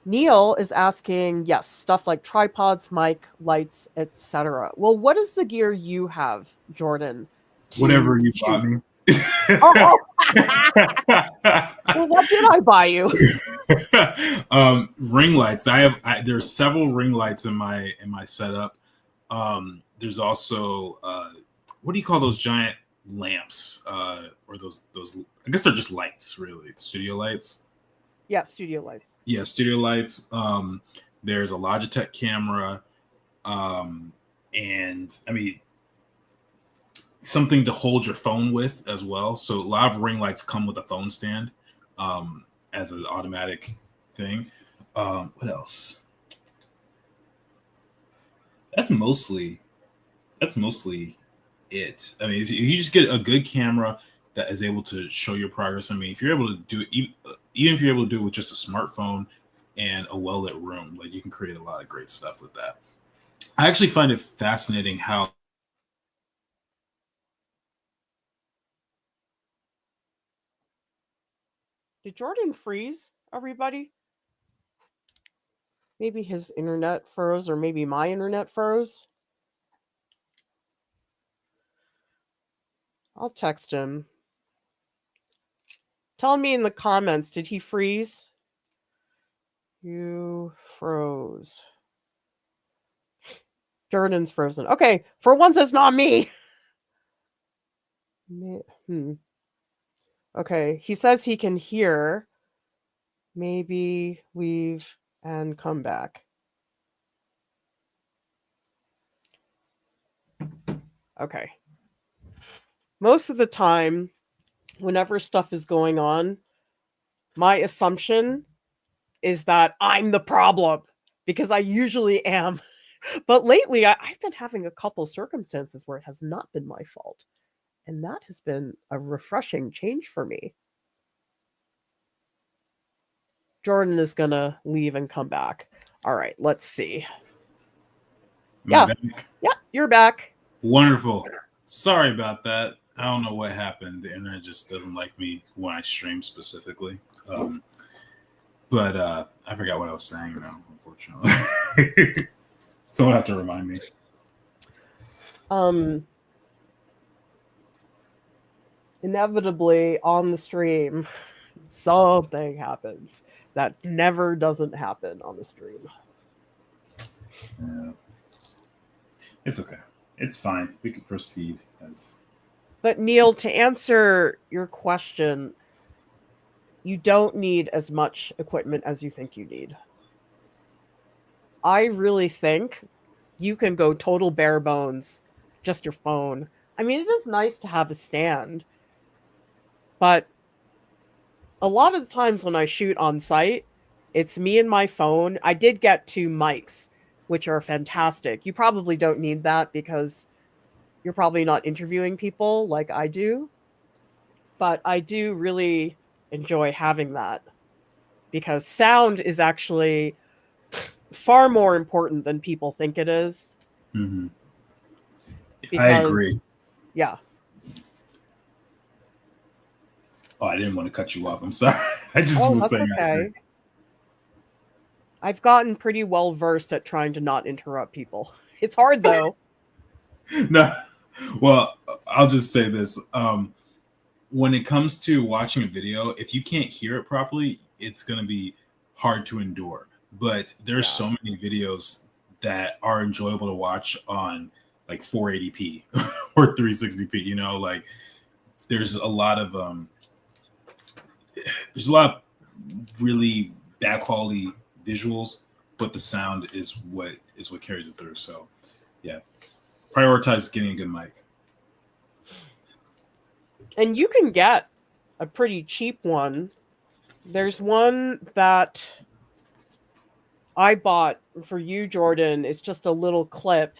A: Neil is asking, yes, stuff like tripods, mic, lights, etc. Well, what is the gear you have, Jordan?
B: Whatever you bought me.
A: Oh. Well, what did I buy you?
B: Ring lights. There's several ring lights in my setup. There's also what do you call those giant lamps? Or those I guess they're just lights, really. Studio lights.
A: Yeah, studio lights.
B: Yeah, studio lights. There's a Logitech camera. And I mean, something to hold your phone with as well. So a lot of ring lights come with a phone stand as an automatic thing. What else? That's mostly it. I mean, you just get a good camera that is able to show your progress. I mean, if you're able to do it, even if you're able to do it with just a smartphone and a well-lit room, like you can create a lot of great stuff with that. I actually find it fascinating how
A: Did Jordan freeze, everybody? Maybe his internet froze, or maybe my internet froze. I'll text him. Tell me in the comments, did he freeze? You froze. Jordan's frozen. Okay, for once it's not me. Okay, he says he can hear. Maybe leave and come back. Okay. Most of the time, whenever stuff is going on, my assumption is that I'm the problem because I usually am. But lately, I've been having a couple circumstances where it has not been my fault. And that has been a refreshing change for me. Jordan is going to leave and come back. All right, let's see.
B: Am I back?
A: Yeah, you're back.
B: Wonderful. Sorry about that. I don't know what happened. The internet just doesn't like me when I stream specifically. But I forgot what I was saying now, unfortunately. Someone have to remind me.
A: Inevitably on the stream, something happens that never doesn't happen on the stream.
B: Yeah. It's okay. It's fine. We can proceed as.
A: But Neil, to answer your question, you don't need as much equipment as you think you need. I really think you can go total bare bones, just your phone. I mean, it is nice to have a stand, but a lot of the times when I shoot on site, it's me and my phone. I did get 2 mics, which are fantastic. You probably don't need that because you're probably not interviewing people like I do. But I do really enjoy having that because sound is actually far more important than people think it is.
B: Mm-hmm.
A: Because,
B: I agree.
A: Yeah.
B: Oh, I didn't want to cut you off. I'm sorry. I just was saying.
A: Okay. I've gotten pretty well versed at trying to not interrupt people. It's hard though.
B: No. Well, I'll just say this. When it comes to watching a video, if you can't hear it properly, it's going to be hard to endure. But there's so many videos that are enjoyable to watch on like 480p or 360p. You know, like there's a lot of really bad quality visuals, but the sound is what carries it through. So, yeah, prioritize getting a good mic.
A: And you can get a pretty cheap one. There's one that I bought for you, Jordan. It's just a little clip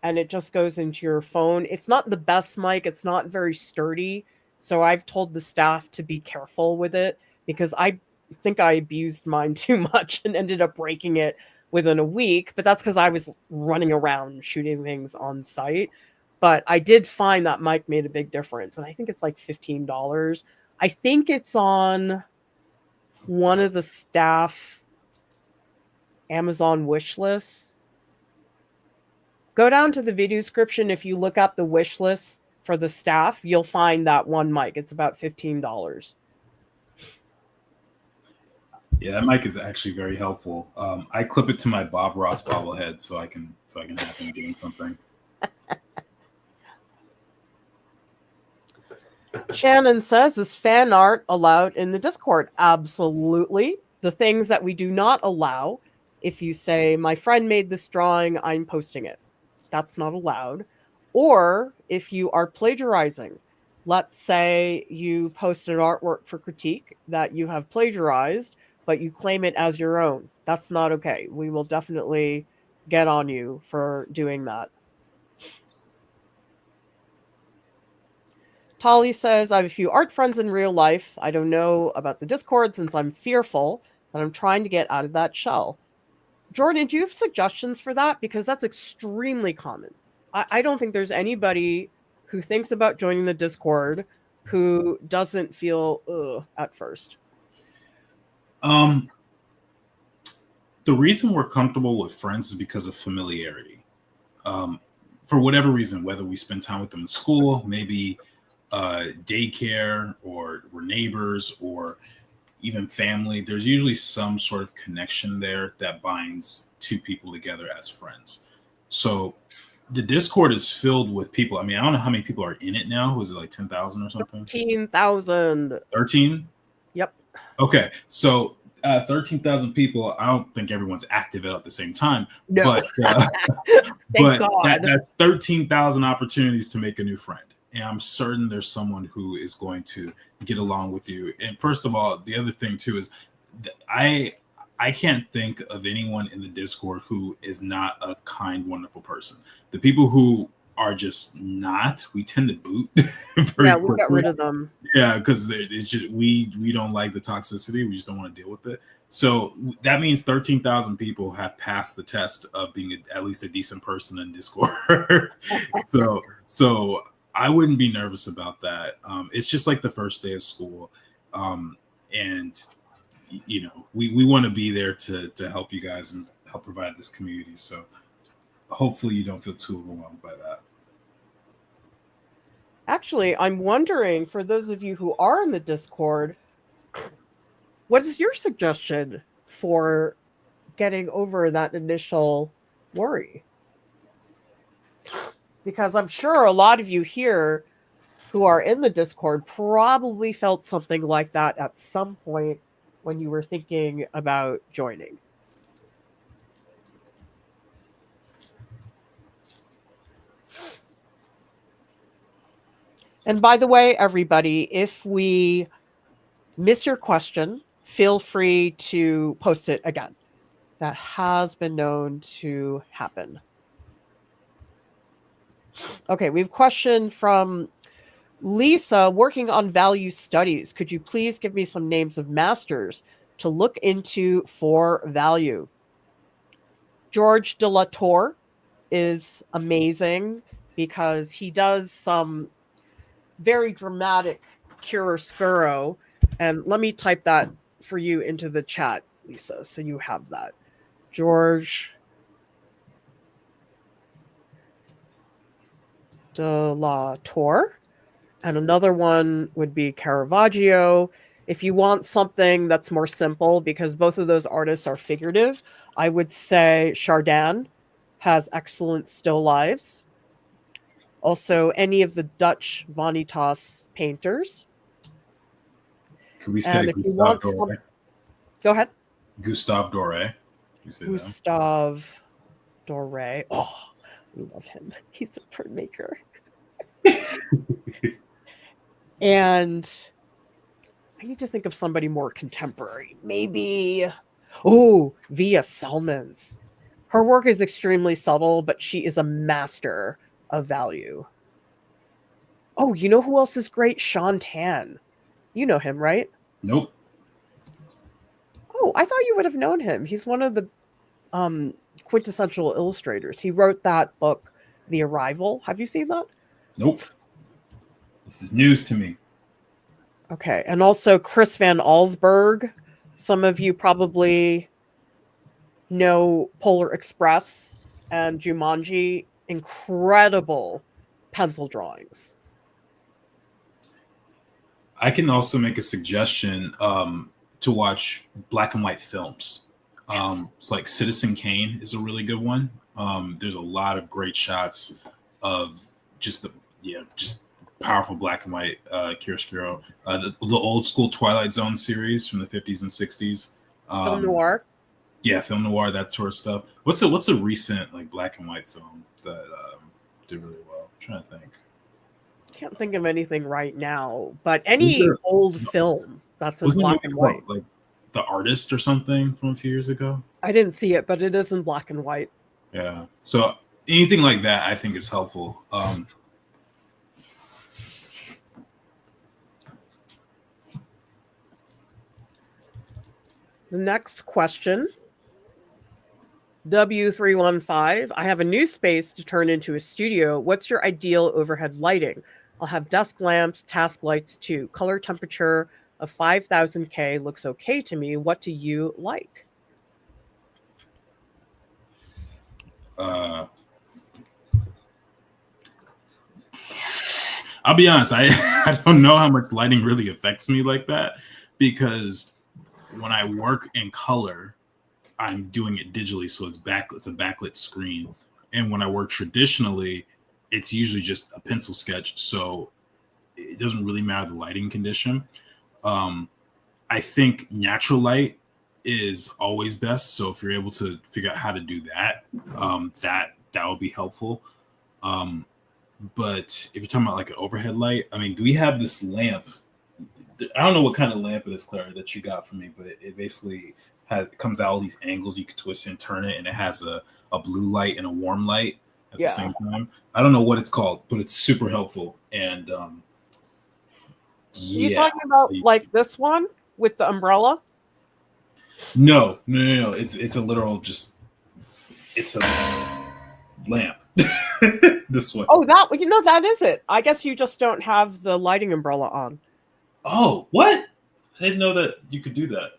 A: and it just goes into your phone. It's not the best mic. It's not very sturdy. So I've told the staff to be careful with it because I think I abused mine too much and ended up breaking it within a week. But that's because I was running around shooting things on site. But I did find that mic made a big difference. And I think it's like $15. I think it's on one of the staff Amazon wish lists. Go down to the video description. If you look up the wish list for the staff, you'll find that one mic. It's about $15.
B: Yeah, that mic is actually very helpful. I clip it to my Bob Ross bobblehead so I can have him doing something.
A: Shannon says, is fan art allowed in the Discord? Absolutely. The things that we do not allow, if you say, my friend made this drawing, I'm posting it. That's not allowed. Or if you are plagiarizing, let's say you post an artwork for critique that you have plagiarized, but you claim it as your own. That's not okay. We will definitely get on you for doing that. Tali says, I have a few art friends in real life. I don't know about the Discord since I'm fearful, but I'm trying to get out of that shell. Jordan, do you have suggestions for that? Because that's extremely common. I don't think there's anybody who thinks about joining the Discord who doesn't feel at first.
B: The reason we're comfortable with friends is because of familiarity. For whatever reason, whether we spend time with them in school, maybe daycare, or we're neighbors, or even family, there's usually some sort of connection there that binds two people together as friends. So The Discord is filled with people. I mean, I don't know how many people are in it now. Was it like 10,000 or something?
A: 13,000.
B: 13?
A: Yep.
B: Okay, so 13,000 people. I don't think everyone's active at the same time,
A: No.
B: but
A: Thank God.
B: that's 13,000 opportunities to make a new friend. And I'm certain there's someone who is going to get along with you. And first of all, the other thing too is I can't think of anyone in the Discord who is not a kind, wonderful person. The people who are just not, we tend to boot very
A: Yeah, we got
B: quickly.
A: rid of them.
B: Yeah, because it's just we don't like the toxicity. We just don't want to deal with it. So that means 13,000 people have passed the test of being at least a decent person in Discord. so I wouldn't be nervous about that. It's just like the first day of school, and you know we want to be there to help you guys and help provide this community. So hopefully you don't feel too overwhelmed by that.
A: Actually, I'm wondering, for those of you who are in the Discord, what is your suggestion for getting over that initial worry? Because I'm sure a lot of you here who are in the Discord probably felt something like that at some point when you were thinking about joining. And by the way, everybody, if we miss your question, feel free to post it again. That has been known to happen. Okay, we have a question from Lisa, working on value studies. Could you please give me some names of masters to look into for value? George de la Tour is amazing because he does some very dramatic chiaroscuro. And let me type that for you into the chat, Lisa, so you have that. George de la Tour. And another one would be Caravaggio. If you want something that's more simple, because both of those artists are figurative, I would say Chardin has excellent still lifes. Also, any of the Dutch Vanitas painters.
B: Could we say
A: Gustave Doré? Go ahead.
B: Gustave Doré.
A: Gustave Doré. Oh, I love him. He's a printmaker. And I need to think of somebody more contemporary. Maybe, Via Selmans. Her work is extremely subtle, but she is a master of value. Oh, you know who else is great? Sean Tan. You know him, right?
B: Nope.
A: Oh, I thought you would have known him. He's one of the quintessential illustrators. He wrote that book, The Arrival. Have you seen that?
B: Nope. This is news to me.
A: Okay. And also Chris Van Allsburg. Some of you probably know Polar Express and Jumanji. Incredible pencil drawings.
B: I can also make a suggestion to watch black and white films.
A: Yes.
B: It's like Citizen Kane is a really good one. There's a lot of great shots of just powerful black and white chiaroscuro. The old school Twilight Zone series from the 50s and 60s.
A: Film noir.
B: Yeah, film noir, that sort of stuff. What's a recent like black and white film that did really well? I'm trying to think.
A: Can't think of anything right now, but any old film that's in black and white.
B: Like The Artist or something from a few years ago?
A: I didn't see it, but it is in black and white.
B: Yeah. So anything like that I think is helpful.
A: The next question. W315. I have a new space to turn into a studio. What's your ideal overhead lighting? I'll have desk lamps, task lights too. Color temperature of 5000 K looks okay to me. What do you like?
B: I'll be honest, I don't know how much lighting really affects me like that, because when I work in color, I'm doing it digitally, so it's a backlit screen. And when I work traditionally, it's usually just a pencil sketch. So it doesn't really matter the lighting condition. I think natural light is always best. So if you're able to figure out how to do that, that will be helpful. But if you're talking about like an overhead light, I mean, do we have this lamp? I don't know what kind of lamp it is, Clara, that you got for me, but it basically comes out all these angles. You can twist and turn it, and it has a blue light and a warm light at the same time. I don't know what it's called, but it's super helpful. And
A: you talking about like this one with the umbrella?
B: No. It's a literal it's a lamp. This one.
A: Oh, that that is it. I guess you just don't have the lighting umbrella on.
B: Oh, what? I didn't know that you could do that.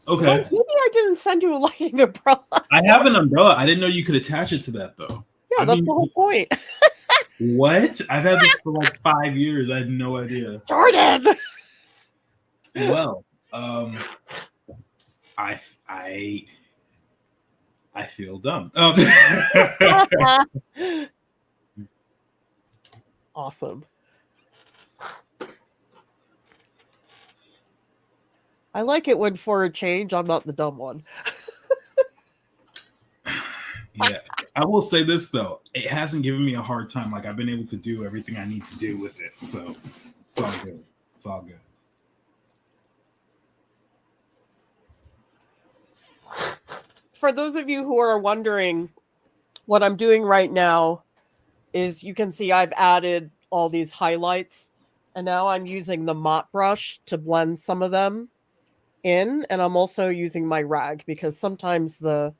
B: Okay.
A: Well, maybe I didn't send you a lighting umbrella.
B: I have an umbrella. I didn't know you could attach it to that though.
A: Yeah, that's the whole point.
B: What? I've had this for like 5 years. I had no idea.
A: Jordan.
B: Well, I feel dumb.
A: Awesome. I like it when, for a change, I'm not the dumb one.
B: Yeah, I will say this though, it hasn't given me a hard time. Like I've been able to do everything I need to do with it, so it's all good. It's all good.
A: For those of you who are wondering, what I'm doing right now is you can see I've added all these highlights, and now I'm using the mop brush to blend some of them in, and I'm also using my rag because sometimes the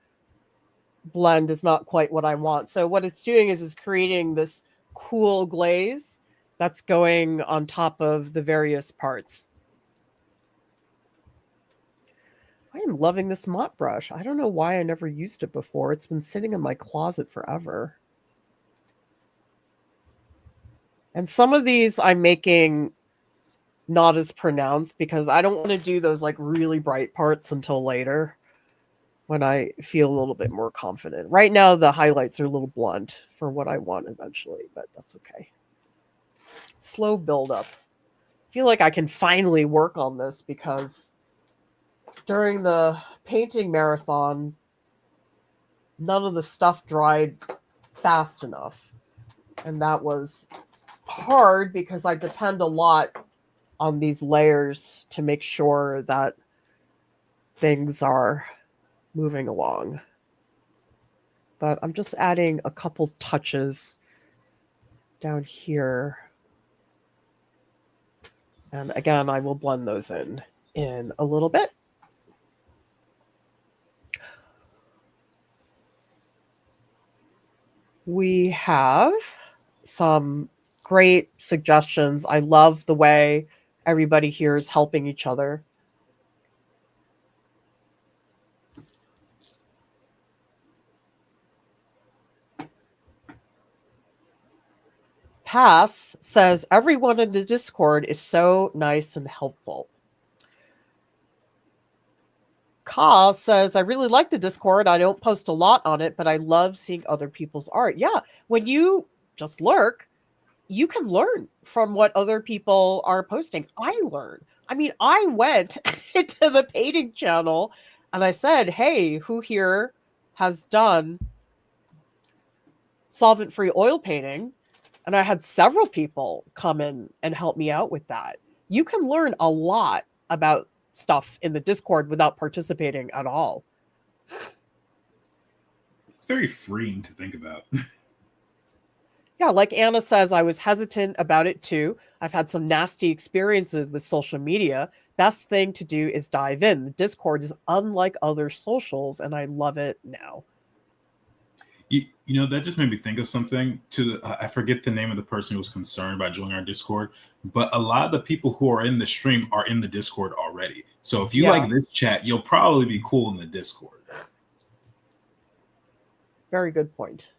A: blend is not quite what I want. So what it's doing is creating this cool glaze that's going on top of the various parts. I am loving this mop brush. I don't know why I never used it before. It's been sitting in my closet forever. And some of these I'm making not as pronounced because I don't want to do those like really bright parts until later when I feel a little bit more confident. Right now, the highlights are a little blunt for what I want eventually, but that's okay. Slow build up. I feel like I can finally work on this because during the painting marathon, none of the stuff dried fast enough. And that was hard because I depend a lot on these layers to make sure that things are moving along. But I'm just adding a couple touches down here. And again, I will blend those in a little bit. We have some great suggestions. I love the way everybody here is helping each other. Pass says, everyone in the Discord is so nice and helpful. Ka says, I really like the Discord. I don't post a lot on it, but I love seeing other people's art. Yeah, when you just lurk, you can learn from what other people are posting. I learn. I mean, I went into the painting channel and I said, hey, who here has done solvent-free oil painting? And I had several people come in and help me out with that. You can learn a lot about stuff in the Discord without participating at all.
B: It's very freeing to think about.
A: Yeah, like Anna says, I was hesitant about it too. I've had some nasty experiences with social media. Best thing to do is dive in. The Discord is unlike other socials, and I love it now.
B: You know, that just made me think of something. I forget the name of the person who was concerned about joining our Discord, but a lot of the people who are in the stream are in the Discord already. So if you like this chat, you'll probably be cool in the Discord.
A: Very good point.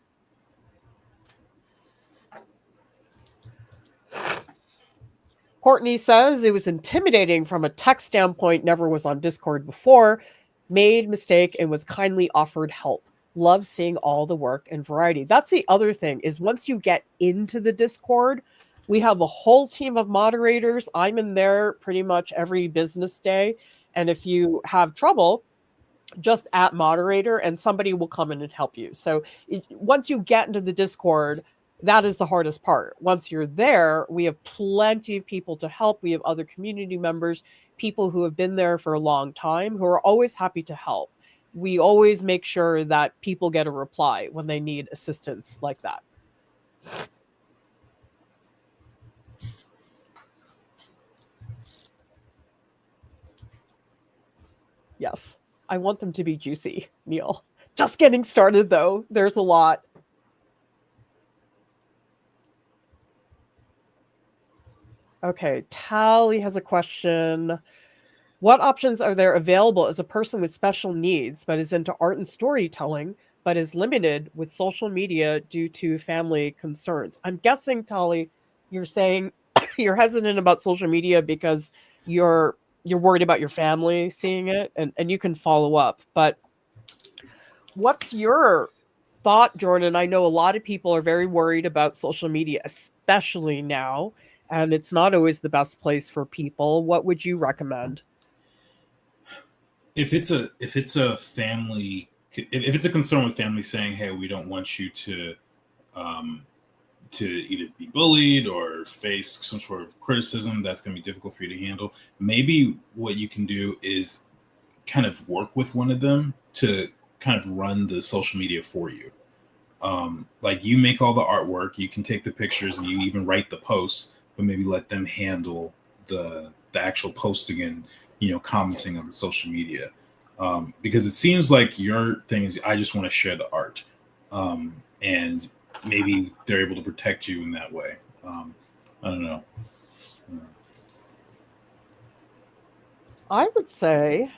A: Courtney says it was intimidating from a tech standpoint, never was on Discord before, made mistake and was kindly offered help. love seeing all the work and variety. That's the other thing is once you get into the Discord, we have a whole team of moderators. I'm in there pretty much every business day. And if you have trouble, just at moderator and somebody will come in and help you. So once you get into the Discord, that is the hardest part. Once you're there, we have plenty of people to help. We have other community members, people who have been there for a long time, who are always happy to help. We always make sure that people get a reply when they need assistance like that. Yes, I want them to be juicy, Neil. Just getting started, though. There's a lot. Okay, Tally has a question. What options are there available as a person with special needs but is into art and storytelling but is limited with social media due to family concerns? I'm guessing, Tally, you're saying you're hesitant about social media because you're worried about your family seeing it, and you can follow up. But what's your thought, Jordan? I know a lot of people are very worried about social media, especially now, and it's not always the best place for people. What would you recommend?
B: If it's a family, if it's a concern with family saying, hey, we don't want you to either be bullied or face some sort of criticism that's going to be difficult for you to handle, maybe what you can do is kind of work with one of them to kind of run the social media for you. Like you make all the artwork, you can take the pictures, and you even write the posts, but maybe let them handle the actual posting and commenting on the social media. Because it seems like your thing is I just want to share the art, and maybe they're able to protect you in that way. I don't know.
A: I would say,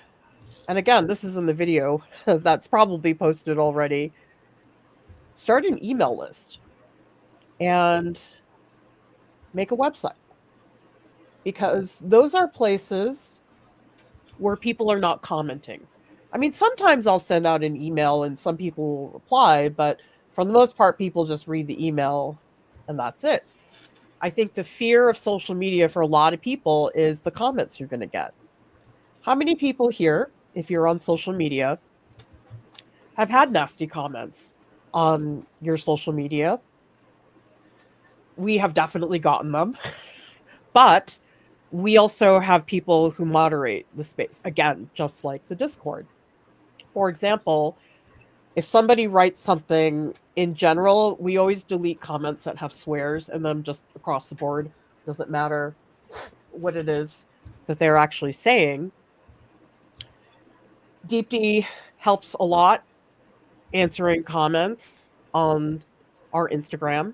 A: and again, this is in the video that's probably posted already, start an email list and make a website, because those are places where people are not commenting. I mean, sometimes I'll send out an email and some people will reply, but for the most part, people just read the email and that's it. I think the fear of social media for a lot of people is the comments you're going to get. How many people here, if you're on social media, have had nasty comments on your social media? We have definitely gotten them, but we also have people who moderate the space. Again, just like the Discord. For example, if somebody writes something in general, we always delete comments that have swears in them just across the board. Doesn't matter what it is that they're actually saying. Deep D helps a lot answering comments on our Instagram.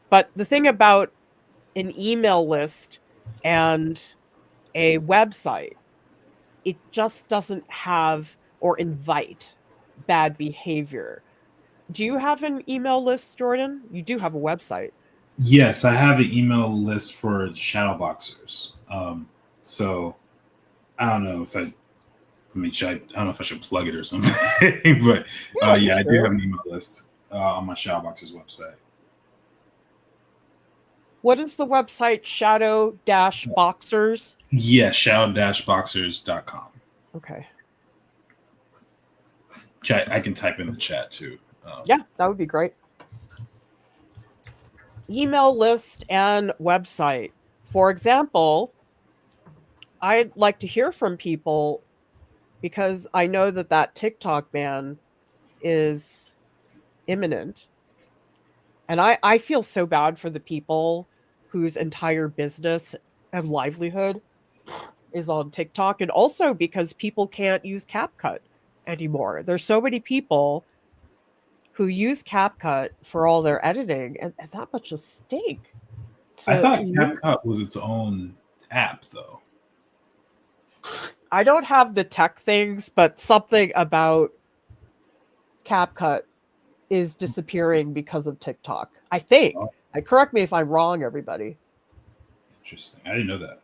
A: But the thing about an email list and a website, it just doesn't have or invite bad behavior. Do you have an email list, Jordan? You do have a website.
B: Yes, I have an email list for shadowboxers. So I don't know if I don't know if I should plug it or something, but yeah, I do have an email list on my shadowboxers website.
A: What is the website? Shadow-Boxers?
B: Yeah, shadow-boxers.com.
A: Okay.
B: I can type in the chat too.
A: Yeah, that would be great. Email list and website. For example, I'd like to hear from people because I know that TikTok ban is imminent. And I feel so bad for the people whose entire business and livelihood is on TikTok, and also because people can't use CapCut anymore. There's so many people who use CapCut for all their editing, and that much a stink.
B: I thought CapCut was its own app, though.
A: I don't have the tech things, but something about CapCut is disappearing because of TikTok. I think.
B: Oh.
A: Correct me if I'm wrong, everybody.
B: Interesting. I didn't know that.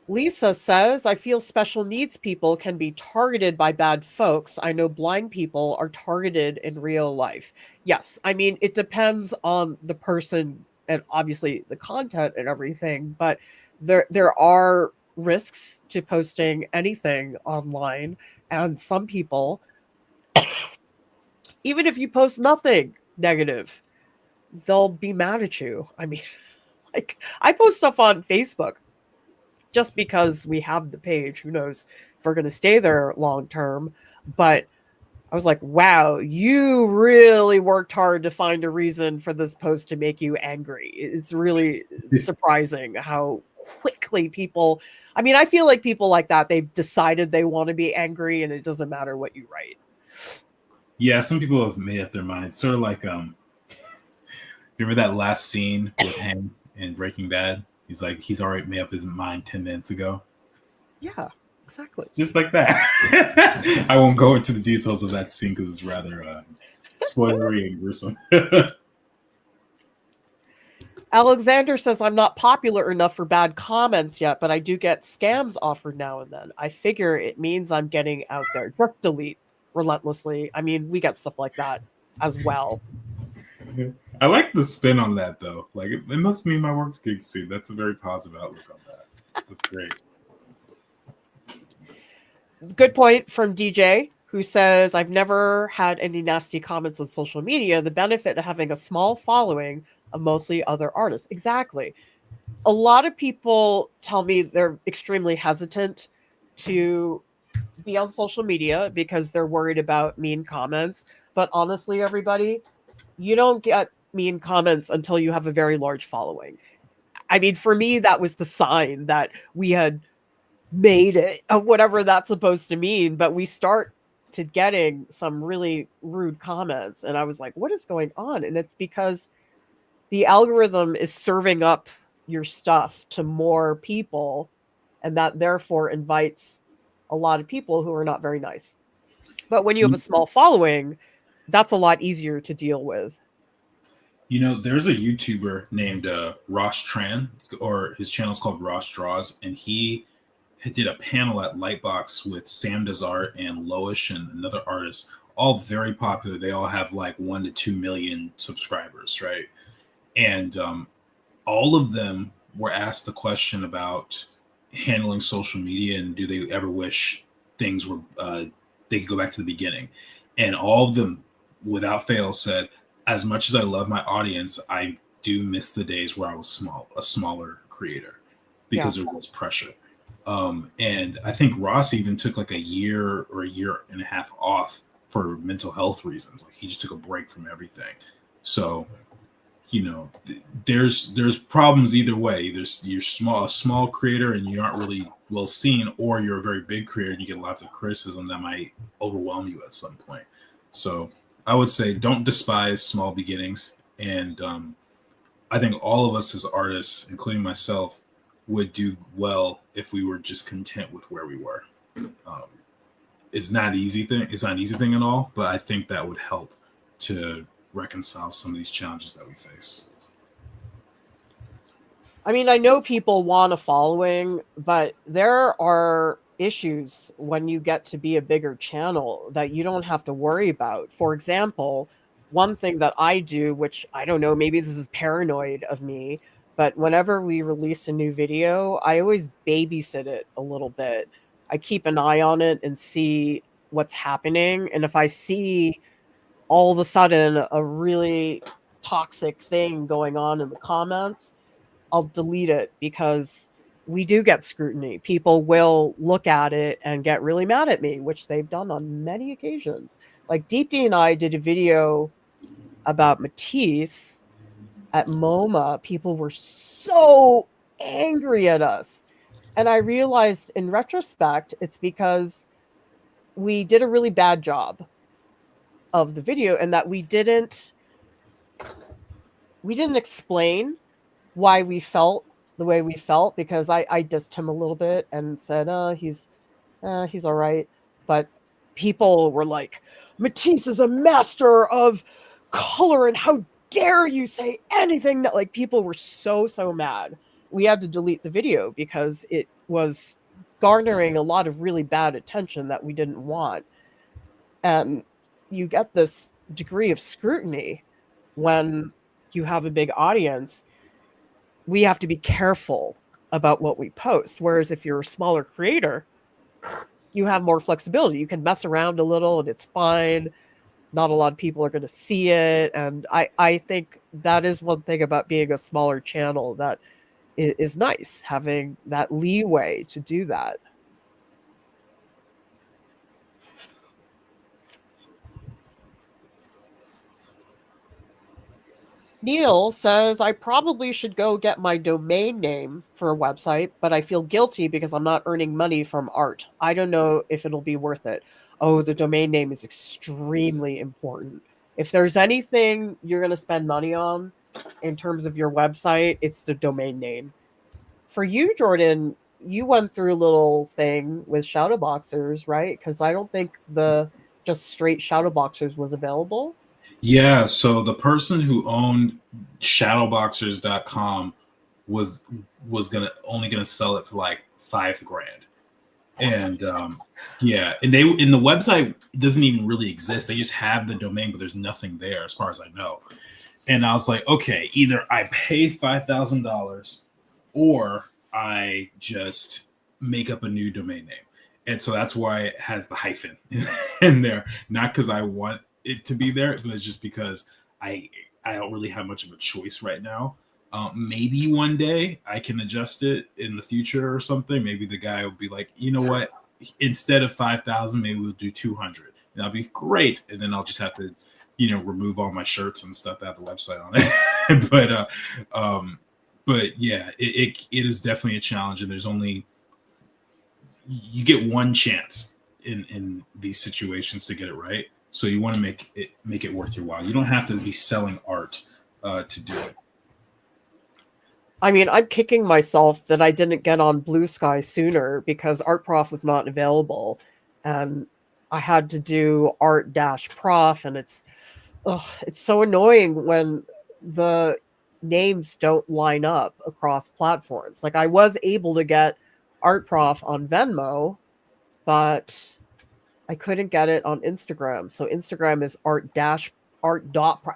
A: Lisa says, I feel special needs people can be targeted by bad folks. I know blind people are targeted in real life. Yes, I mean, it depends on the person and obviously the content and everything, but there are risks to posting anything online. And some people, even if you post nothing negative, they'll be mad at you. I mean, like I post stuff on Facebook just because we have the page. Who knows if we're going to stay there long term? But I was like, wow, you really worked hard to find a reason for this post to make you angry. It's really surprising how quickly people, I mean, I feel like people like that, they've decided they want to be angry and it doesn't matter what you write.
B: Yeah, some people have made up their minds. Sort of like remember that last scene with him in Breaking Bad? He's like, he's already made up his mind 10 minutes ago.
A: Yeah, exactly.
B: It's just like that. I won't go into the details of that scene because it's rather spoilery and gruesome.
A: Alexander says, I'm not popular enough for bad comments yet, but I do get scams offered now and then. I figure it means I'm getting out there. Just delete relentlessly. I mean, we get stuff like that as well.
B: I like the spin on that, though. Like, it must mean my work's getting seen. That's a very positive outlook on that. That's great.
A: Good point from DJ, who says, I've never had any nasty comments on social media. The benefit of having a small following of mostly other artists. Exactly. A lot of people tell me they're extremely hesitant to be on social media because they're worried about mean comments. But honestly, everybody, you don't get mean comments until you have a very large following. I mean, for me, that was the sign that we had made it, whatever that's supposed to mean. But we start to getting some really rude comments. And I was like, what is going on? And it's because the algorithm is serving up your stuff to more people, and that therefore invites a lot of people who are not very nice. But when you have a small following, that's a lot easier to deal with.
B: You know, there's a YouTuber named Ross Tran, or his channel is called Ross Draws, and he did a panel at Lightbox with Sam Does Art and Loish and another artist, all very popular. They all have like 1 to 2 million subscribers, right? And all of them were asked the question about handling social media and do they ever wish things were they could go back to the beginning. And all of them, without fail, said, as much as I love my audience, I do miss the days where I was a smaller creator, because there was less pressure. And I think Ross even took like a year or a year and a half off for mental health reasons. Like he just took a break from everything. So, you know, there's problems either way. You're a small creator and you aren't really well seen, or you're a very big creator and you get lots of criticism that might overwhelm you at some point. So I would say don't despise small beginnings. And I think all of us as artists, including myself, would do well if we were just content with where we were. It's not an easy thing. It's not an easy thing at all, but I think that would help to reconcile some of these challenges that we face.
A: I mean, I know people want a following, but there are issues when you get to be a bigger channel that you don't have to worry about. For example, one thing that I do, which I don't know, maybe this is paranoid of me, but whenever we release a new video, I always babysit it a little bit. I keep an eye on it and see what's happening. And if I see all of a sudden a really toxic thing going on in the comments, I'll delete it, because we do get scrutiny. People will look at it and get really mad at me, which they've done on many occasions. Like Deepti and I did a video about Matisse at MoMA. People were so angry at us. And I realized in retrospect, it's because we did a really bad job of the video, and that we didn't explain why we felt the way we felt, because I dissed him a little bit and said, he's all right. But people were like, Matisse is a master of color, and how dare you say anything that, like, people were so mad. We had to delete the video because it was garnering a lot of really bad attention that we didn't want. And you get this degree of scrutiny when you have a big audience. We have to be careful about what we post. Whereas if you're a smaller creator, you have more flexibility. You can mess around a little and it's fine. Not a lot of people are going to see it. And I think that is one thing about being a smaller channel that is nice, having that leeway to do that. Neil says, I probably should go get my domain name for a website, but I feel guilty because I'm not earning money from art. I don't know if it'll be worth it. Oh, the domain name is extremely important. If there's anything you're going to spend money on in terms of your website, it's the domain name. For you, Jordan, you went through a little thing with Shadowboxers, right? Because I don't think the just straight Shadowboxers was available.
B: Yeah, so the person who owned shadowboxers.com was only gonna sell it for like $5,000. And yeah, and the website doesn't even really exist. They just have the domain, but there's nothing there as far as I know. And I was like, okay, either I pay $5,000 or I just make up a new domain name. And so that's why it has the hyphen in there. Not because I want it to be there, but it's just because I don't really have much of a choice right now. Maybe one day I can adjust it in the future or something. Maybe the guy will be like, you know what? Instead of 5,000, maybe we'll do 200. And that'll be great. And then I'll just have to, remove all my shirts and stuff that have the website on it. But yeah, it is definitely a challenge. And you get one chance in these situations to get it right. So you want to make it worth your while. You don't have to be selling art to do it.
A: I mean, I'm kicking myself that I didn't get on Blue Sky sooner because ArtProf was not available. And I had to do Art-Prof, and it's so annoying when the names don't line up across platforms. Like, I was able to get ArtProf on Venmo, but I couldn't get it on Instagram. So Instagram is art dot.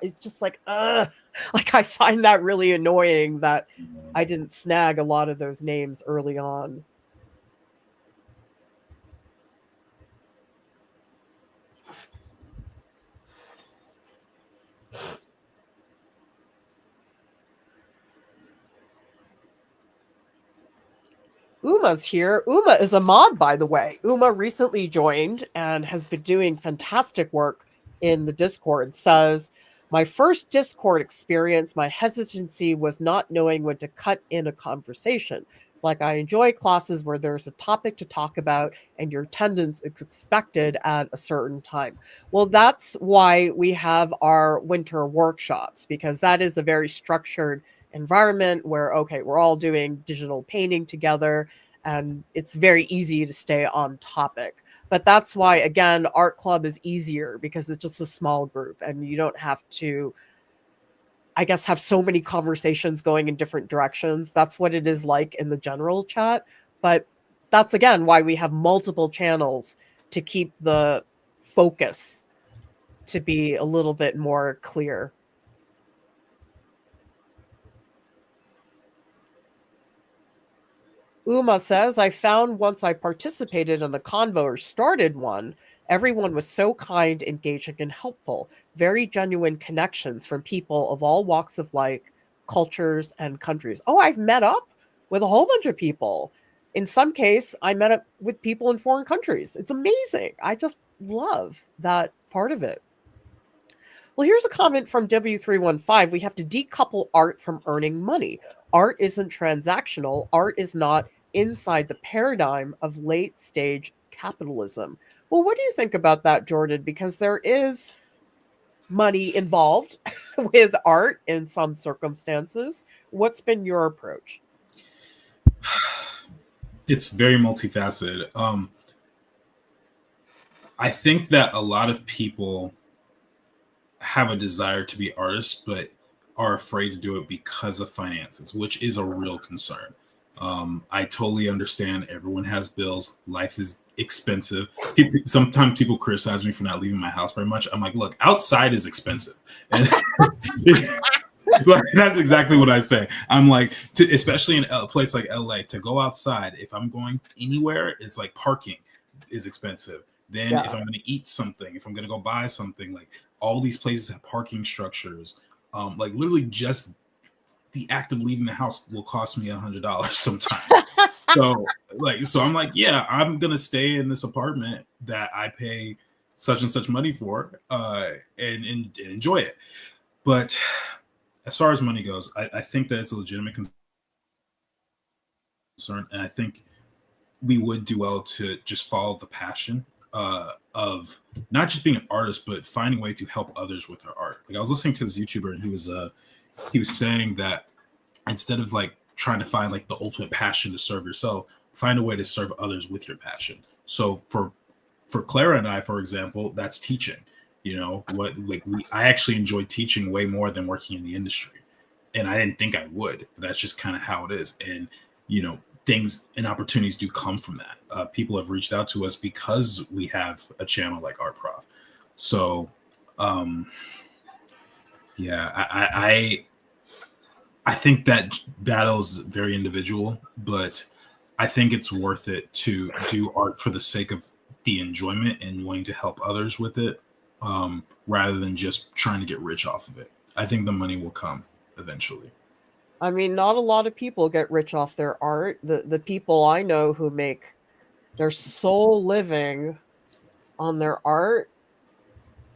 A: It's just like, like I find that really annoying that I didn't snag a lot of those names early on. Uma's here. Uma is a mod, by the way. Uma recently joined and has been doing fantastic work in the Discord. Says, my first Discord experience, my hesitancy was not knowing when to cut in a conversation. Like, I enjoy classes where there's a topic to talk about and your attendance is expected at a certain time. Well, that's why we have our winter workshops, because that is a very structured environment where, okay, we're all doing digital painting together and it's very easy to stay on topic. But that's why, again, art club is easier because it's just a small group and you don't have to, I guess, have so many conversations going in different directions. That's what it is like in the general chat. But that's, again, why we have multiple channels to keep the focus to be a little bit more clear. Uma says, I found once I participated in a convo or started one, everyone was so kind, engaging, and helpful. Very genuine connections from people of all walks of life, cultures, and countries. Oh, I've met up with a whole bunch of people. In some case, I met up with people in foreign countries. It's amazing. I just love that part of it. Well, here's a comment from W315. We have to decouple art from earning money. Art isn't transactional. Art is not inside the paradigm of late stage capitalism. Well, what do you think about that, Jordan? Because there is money involved with art in some circumstances. What's been your approach?
B: It's very multifaceted. I think that a lot of people have a desire to be artists, but are afraid to do it because of finances, which is a real concern. I totally understand. Everyone has bills. Life is expensive. Sometimes people criticize me for not leaving my house very much. I'm like, look, outside is expensive. And that's exactly what I say. I'm like, especially in a place like LA, to go outside, if I'm going anywhere, it's like parking is expensive. Then if I'm going to eat something, if I'm going to go buy something, like all these places have parking structures. Like literally just the act of leaving the house will cost me $100 sometimes. So I'm like, yeah, I'm gonna stay in this apartment that I pay such and such money for, and enjoy it. But as far as money goes, I think that it's a legitimate concern, and I think we would do well to just follow the passion of not just being an artist, but finding a way to help others with their art. Like I was listening to this YouTuber, and he was saying that instead of like trying to find like the ultimate passion to serve yourself, find a way to serve others with your passion. So for Clara and I, for example, that's teaching. You know what? Like I actually enjoy teaching way more than working in the industry, and I didn't think I would. But that's just kind of how it is. And you know, things and opportunities do come from that. People have reached out to us because we have a channel like Art Prof. So, yeah, I think that battle is very individual, but I think it's worth it to do art for the sake of the enjoyment and wanting to help others with it, rather than just trying to get rich off of it. I think the money will come eventually.
A: I mean, not a lot of people get rich off their art. The people I know who make their sole living on their art,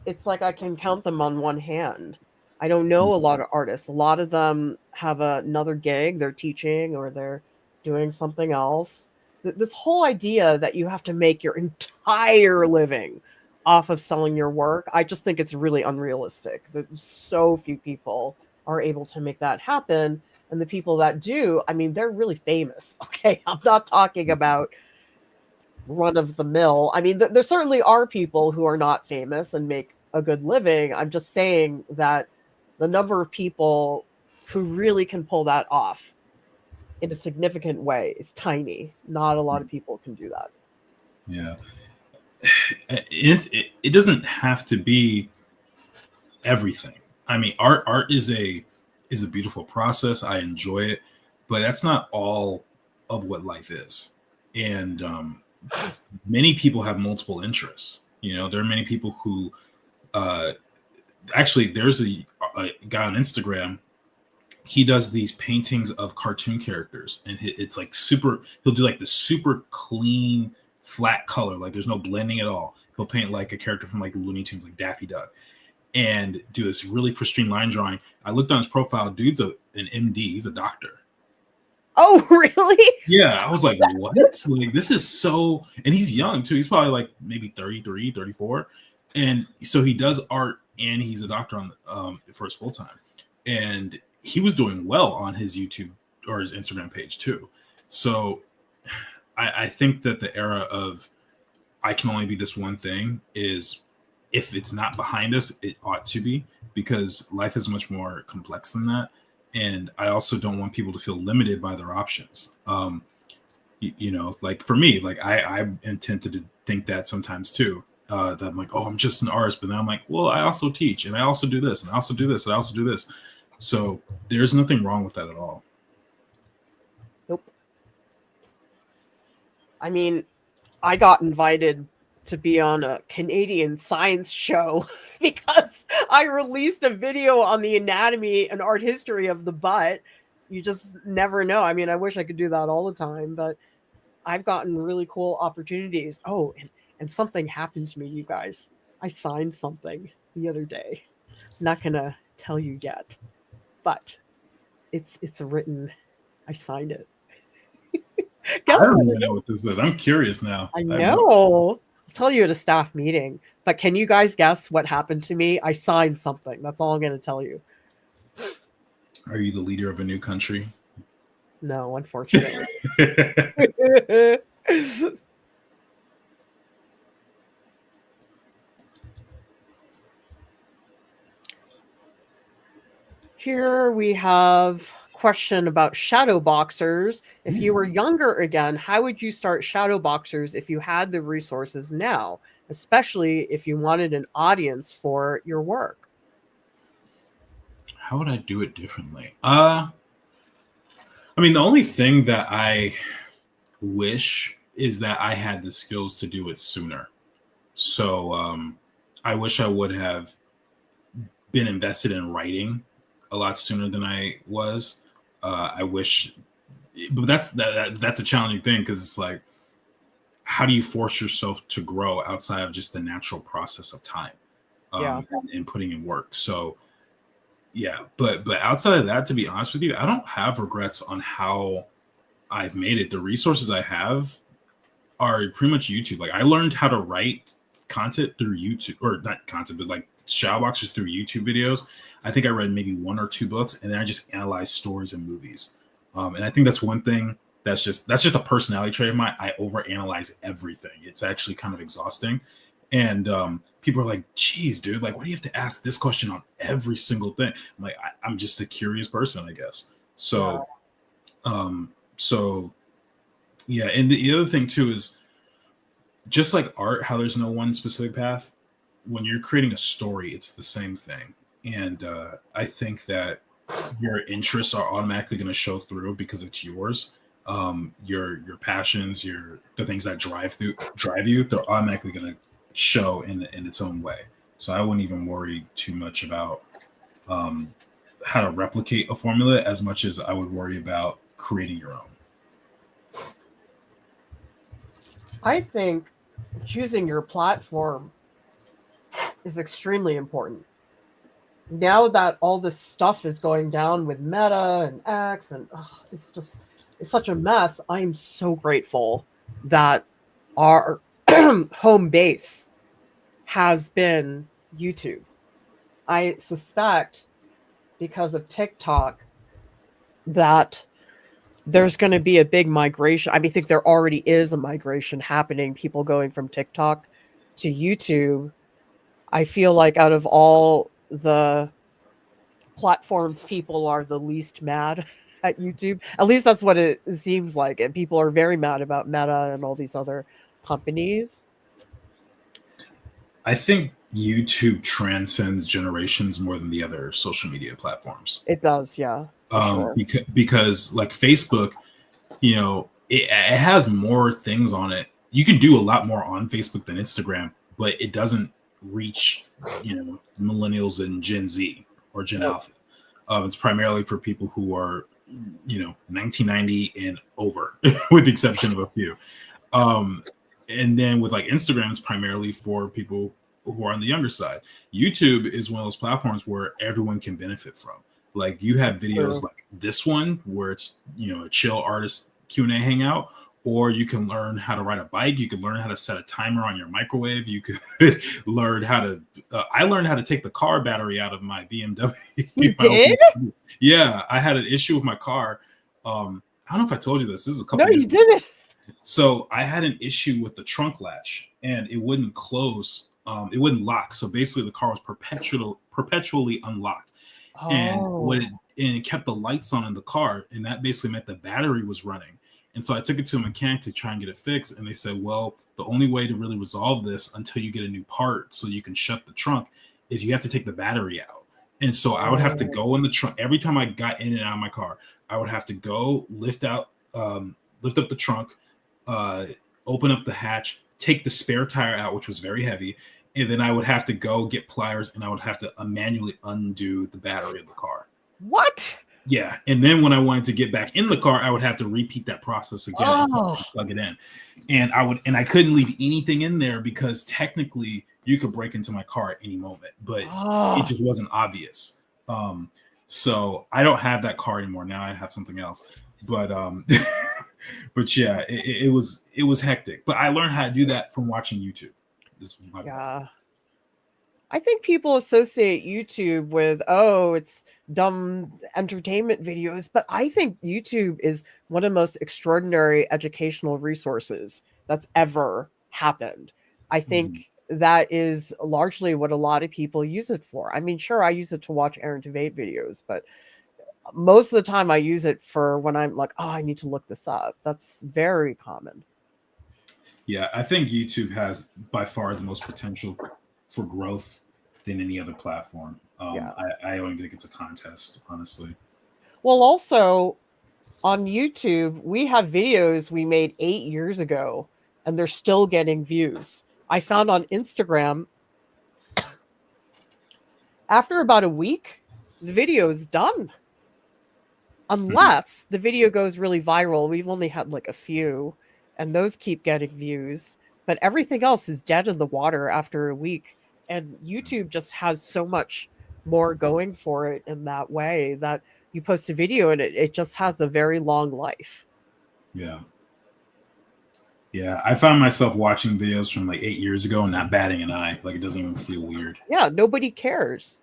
A: it's like I can count them on one hand. I don't know a lot of artists. A lot of them have another gig, they're teaching or they're doing something else. This whole idea that you have to make your entire living off of selling your work, I just think it's really unrealistic. There's so few people are able to make that happen. And the people that do, I mean, they're really famous. Okay. I'm not talking about run of the mill. I mean, there certainly are people who are not famous and make a good living. I'm just saying that the number of people who really can pull that off in a significant way is tiny. Not a lot of people can do that.
B: Yeah. It doesn't have to be everything. I mean, art is a beautiful process. I enjoy it, but that's not all of what life is. And many people have multiple interests. You know, there are many people who actually there's a guy on Instagram. He does these paintings of cartoon characters, and it's like super. He'll do like the super clean, flat color, like there's no blending at all. He'll paint like a character from like Looney Tunes, like Daffy Duck, and do this really pristine line drawing. I looked on his profile. Dude's an MD. He's a doctor.
A: Oh, really?
B: Yeah, I was like, what? Like, this is so. And he's young too. He's probably like maybe 33, 34. And so he does art, and he's a doctor on for his full time. And he was doing well on his YouTube or his Instagram page too. So I think that the era of I can only be this one thing is, if it's not behind us, it ought to be, because life is much more complex than that. And I also don't want people to feel limited by their options. You know, like for me, like I'm tempted to think that sometimes too, that I'm like, oh, I'm just an artist. But then I'm like, well, I also teach, and I also do this, and I also do this, and I also do this. So there's nothing wrong with that at all.
A: Nope. I mean, I got invited to be on a Canadian science show because I released a video on the anatomy and art history of the butt. You just never know. I mean, I wish I could do that all the time, but I've gotten really cool opportunities. Oh, and something happened to me, you guys. I signed something the other day. Not gonna tell you yet, but it's written. I signed it.
B: I
A: Guess
B: don't
A: what
B: even
A: it
B: know
A: is?
B: what this is. I'm curious now.
A: I
B: I have no.
A: know. I'll tell you at a staff meeting. But can you guys guess what happened to me? I signed something. That's all I'm going to tell you.
B: Are you the leader of a new country?
A: No, unfortunately. Here we have question about shadow boxers. If you were younger again, how would you start shadow boxers if you had the resources now, especially if you wanted an audience for your work?
B: How would I do it differently? I mean, the only thing that I wish is that I had the skills to do it sooner. So I wish I would have been invested in writing a lot sooner than I was. I wish, but that's a challenging thing because it's like, how do you force yourself to grow outside of just the natural process of time
A: Yeah.
B: and putting in work? So yeah, but outside of that, to be honest with you, I don't have regrets on how I've made it. The resources I have are pretty much YouTube. Like I learned how to write content through YouTube, or not content, but like shadow boxes through YouTube videos. I think I read maybe 1 or 2 books, and then I just analyzed stories and movies. And I think that's one thing that's just a personality trait of mine. I overanalyze everything. It's actually kind of exhausting. And people are like, "Geez, dude, like, why do you have to ask this question on every single thing?" I'm like, I'm just a curious person, I guess.
A: Yeah.
B: So, so yeah. And the other thing too is just like art, how there's no one specific path. When you're creating a story, it's the same thing. And I think that your interests are automatically going to show through because it's yours. Your passions, the things that drive you, they're automatically going to show in its own way. So I wouldn't even worry too much about how to replicate a formula as much as I would worry about creating your own.
A: I think choosing your platform is extremely important. Now that all this stuff is going down with Meta and X, and it's such a mess. I'm so grateful that our home base has been YouTube. I suspect because of TikTok that there's going to be a big migration. I mean, I think there already is a migration happening, people going from TikTok to YouTube. I feel like out of all the platforms, people are the least mad at YouTube. At least that's what it seems like. And people are very mad about Meta and all these other companies.
B: I think YouTube transcends generations more than the other social media platforms.
A: It does, yeah, for sure.
B: Because like Facebook, it has more things on it. You can do a lot more on Facebook than Instagram, but it doesn't reach, millennials and Gen Z or Gen Alpha. It's primarily for people who are, 1990 and over, with the exception of a few. And then with like Instagram, it's primarily for people who are on the younger side. YouTube is one of those platforms where everyone can benefit from. Like you have videos like this one where it's, a chill artist Q&A hangout, or you can learn how to ride a bike. You can learn how to set a timer on your microwave. You could learn how to, I learned how to take the car battery out of my BMW.
A: You did?
B: Yeah. I had an issue with my car. I don't know if I told you this. This is a couple
A: years ago. No, you didn't.
B: So I had an issue with the trunk latch and it wouldn't close. It wouldn't lock. So basically the car was perpetually unlocked.
A: Oh.
B: And it kept the lights on in the car. And that basically meant the battery was running. And so I took it to a mechanic to try and get it fixed. And they said, well, the only way to really resolve this until you get a new part so you can shut the trunk is you have to take the battery out. And so I would have to go in the trunk. Every time I got in and out of my car, I would have to go lift up the trunk, open up the hatch, take the spare tire out, which was very heavy. And then I would have to go get pliers and I would have to manually undo the battery of the car.
A: What?
B: Yeah. And then when I wanted to get back in the car, I would have to repeat that process again until I plug it in. And I couldn't leave anything in there because technically you could break into my car at any moment, but it just wasn't obvious. So I don't have that car anymore. Now I have something else. But but yeah, it was hectic. But I learned how to do that from watching YouTube.
A: Yeah. I think people associate YouTube with, it's dumb entertainment videos, but I think YouTube is one of the most extraordinary educational resources that's ever happened. I think that is largely what a lot of people use it for. I mean, sure, I use it to watch Aaron Tveit videos, but Most of the time I use it for when I'm like, oh, I need to look this up. That's very common.
B: Yeah, I think YouTube has by far the most potential for growth than any other platform.
A: Yeah.
B: I don't think it's a contest, honestly.
A: Well, also on YouTube, we have videos we made 8 years ago and they're still getting views. I found on Instagram, after about a week, the video is done. Unless the video goes really viral. We've only had like a few, and those keep getting views. But everything else is dead in the water after a week. And YouTube just has so much more going for it in that way that you post a video and it just has a very long life.
B: Yeah. Yeah, I found myself watching videos from like 8 years ago and not batting an eye. Like it doesn't even feel weird.
A: Yeah, nobody cares.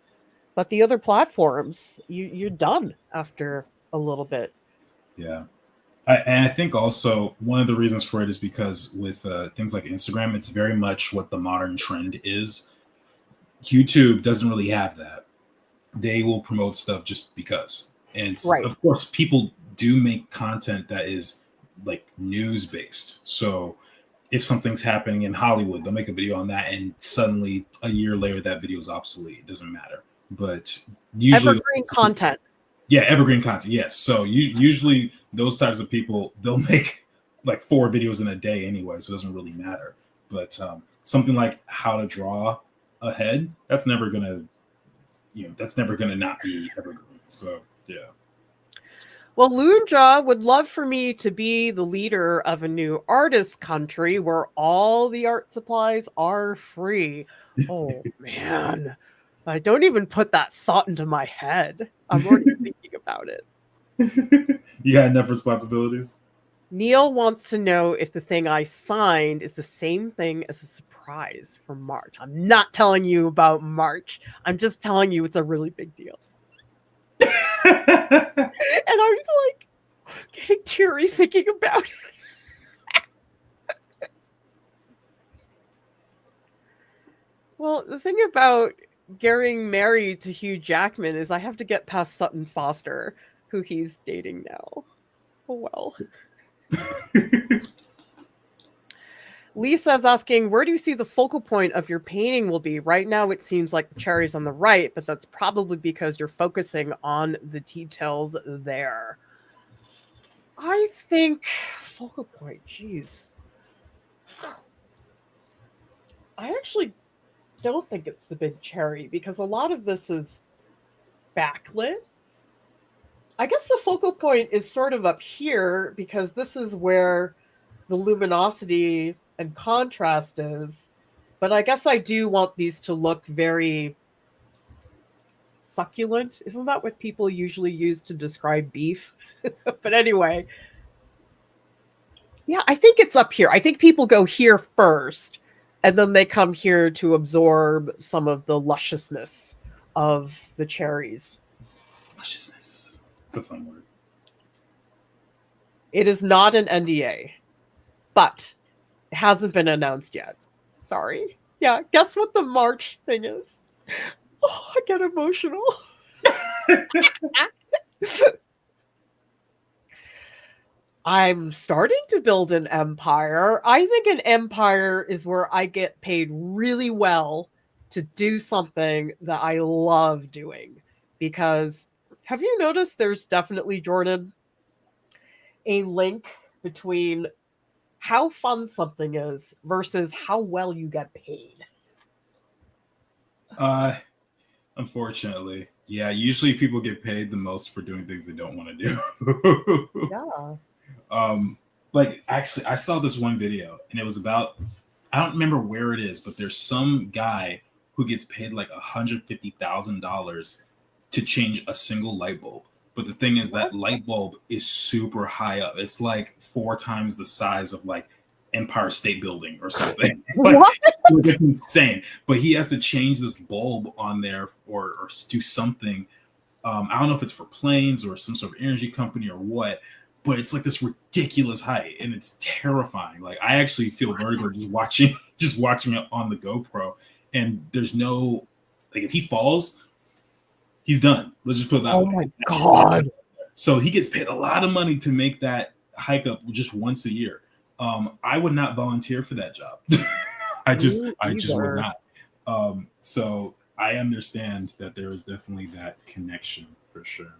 A: But the other platforms, you're done after a little bit.
B: Yeah. And I think also one of the reasons for it is because with things like Instagram, it's very much what the modern trend is. YouTube doesn't really have that. They will promote stuff just because. And
A: Right.
B: of course, people do make content that is like news based. So if something's happening in Hollywood, they'll make a video on that, and suddenly a year later, that video is obsolete. It doesn't matter. But usually,
A: Evergreen content.
B: yeah, evergreen content. Yes. So usually those types of people, they'll make like 4 videos in a day anyway, so it doesn't really matter. But something like how to draw a head, that's never gonna, that's never gonna not be evergreen. So yeah.
A: Well, Lunja would love for me to be the leader of a new artist country where all the art supplies are free. Oh, man. I don't even put that thought into my head. I'm already thinking about it.
B: You got enough responsibilities?
A: Neil wants to know if the thing I signed is the same thing as a surprise for March. I'm not telling you about March. I'm just telling you it's a really big deal. And I'm like getting teary thinking about it. Well, the thing about getting married to Hugh Jackman is I have to get past Sutton Foster, who he's dating now. Oh well. Lisa's asking, where do you see the focal point of your painting will be? Right now, it seems like the cherry's on the right, but that's probably because you're focusing on the details there. I think focal point, geez. I actually don't think it's the big cherry because a lot of this is backlit. I guess the focal point is sort of up here because this is where the luminosity and contrast is. But I guess I do want these to look very succulent. Isn't that what people usually use to describe beef? But anyway, yeah, I think it's up here. I think people go here first, and then they come here to absorb some of the lusciousness of the cherries.
B: Lusciousness. It's a fun word.
A: It is not an NDA, but it hasn't been announced yet. Sorry. Yeah, guess what the March thing is? Oh, I get emotional. I'm starting to build an empire. I think an empire is where I get paid really well to do something that I love doing. Because have you noticed there's definitely, Jordan, a link between how fun something is versus how well you get paid?
B: Unfortunately, yeah. Usually, people get paid the most for doing things they don't want to do.
A: Yeah.
B: Like actually, I saw this one video, and it was about, I don't remember where it is, but there's some guy who gets paid like $150,000 to change a single light bulb. But the thing is, that light bulb is super high up. It's like 4 times the size of like Empire State Building or something.
A: What?
B: It's insane. But he has to change this bulb on there or do something. I don't know if it's for planes or some sort of energy company or what, but it's like this ridiculous height and it's terrifying. Like I actually feel vertigo just watching it on the GoPro. And there's no, like if he falls, He's done. Let's just put it that
A: Oh
B: way.
A: my God.
B: So he gets paid a lot of money to make that hike up just once a year. I would not volunteer for that job. I just would not. So I understand that there is definitely that connection for sure.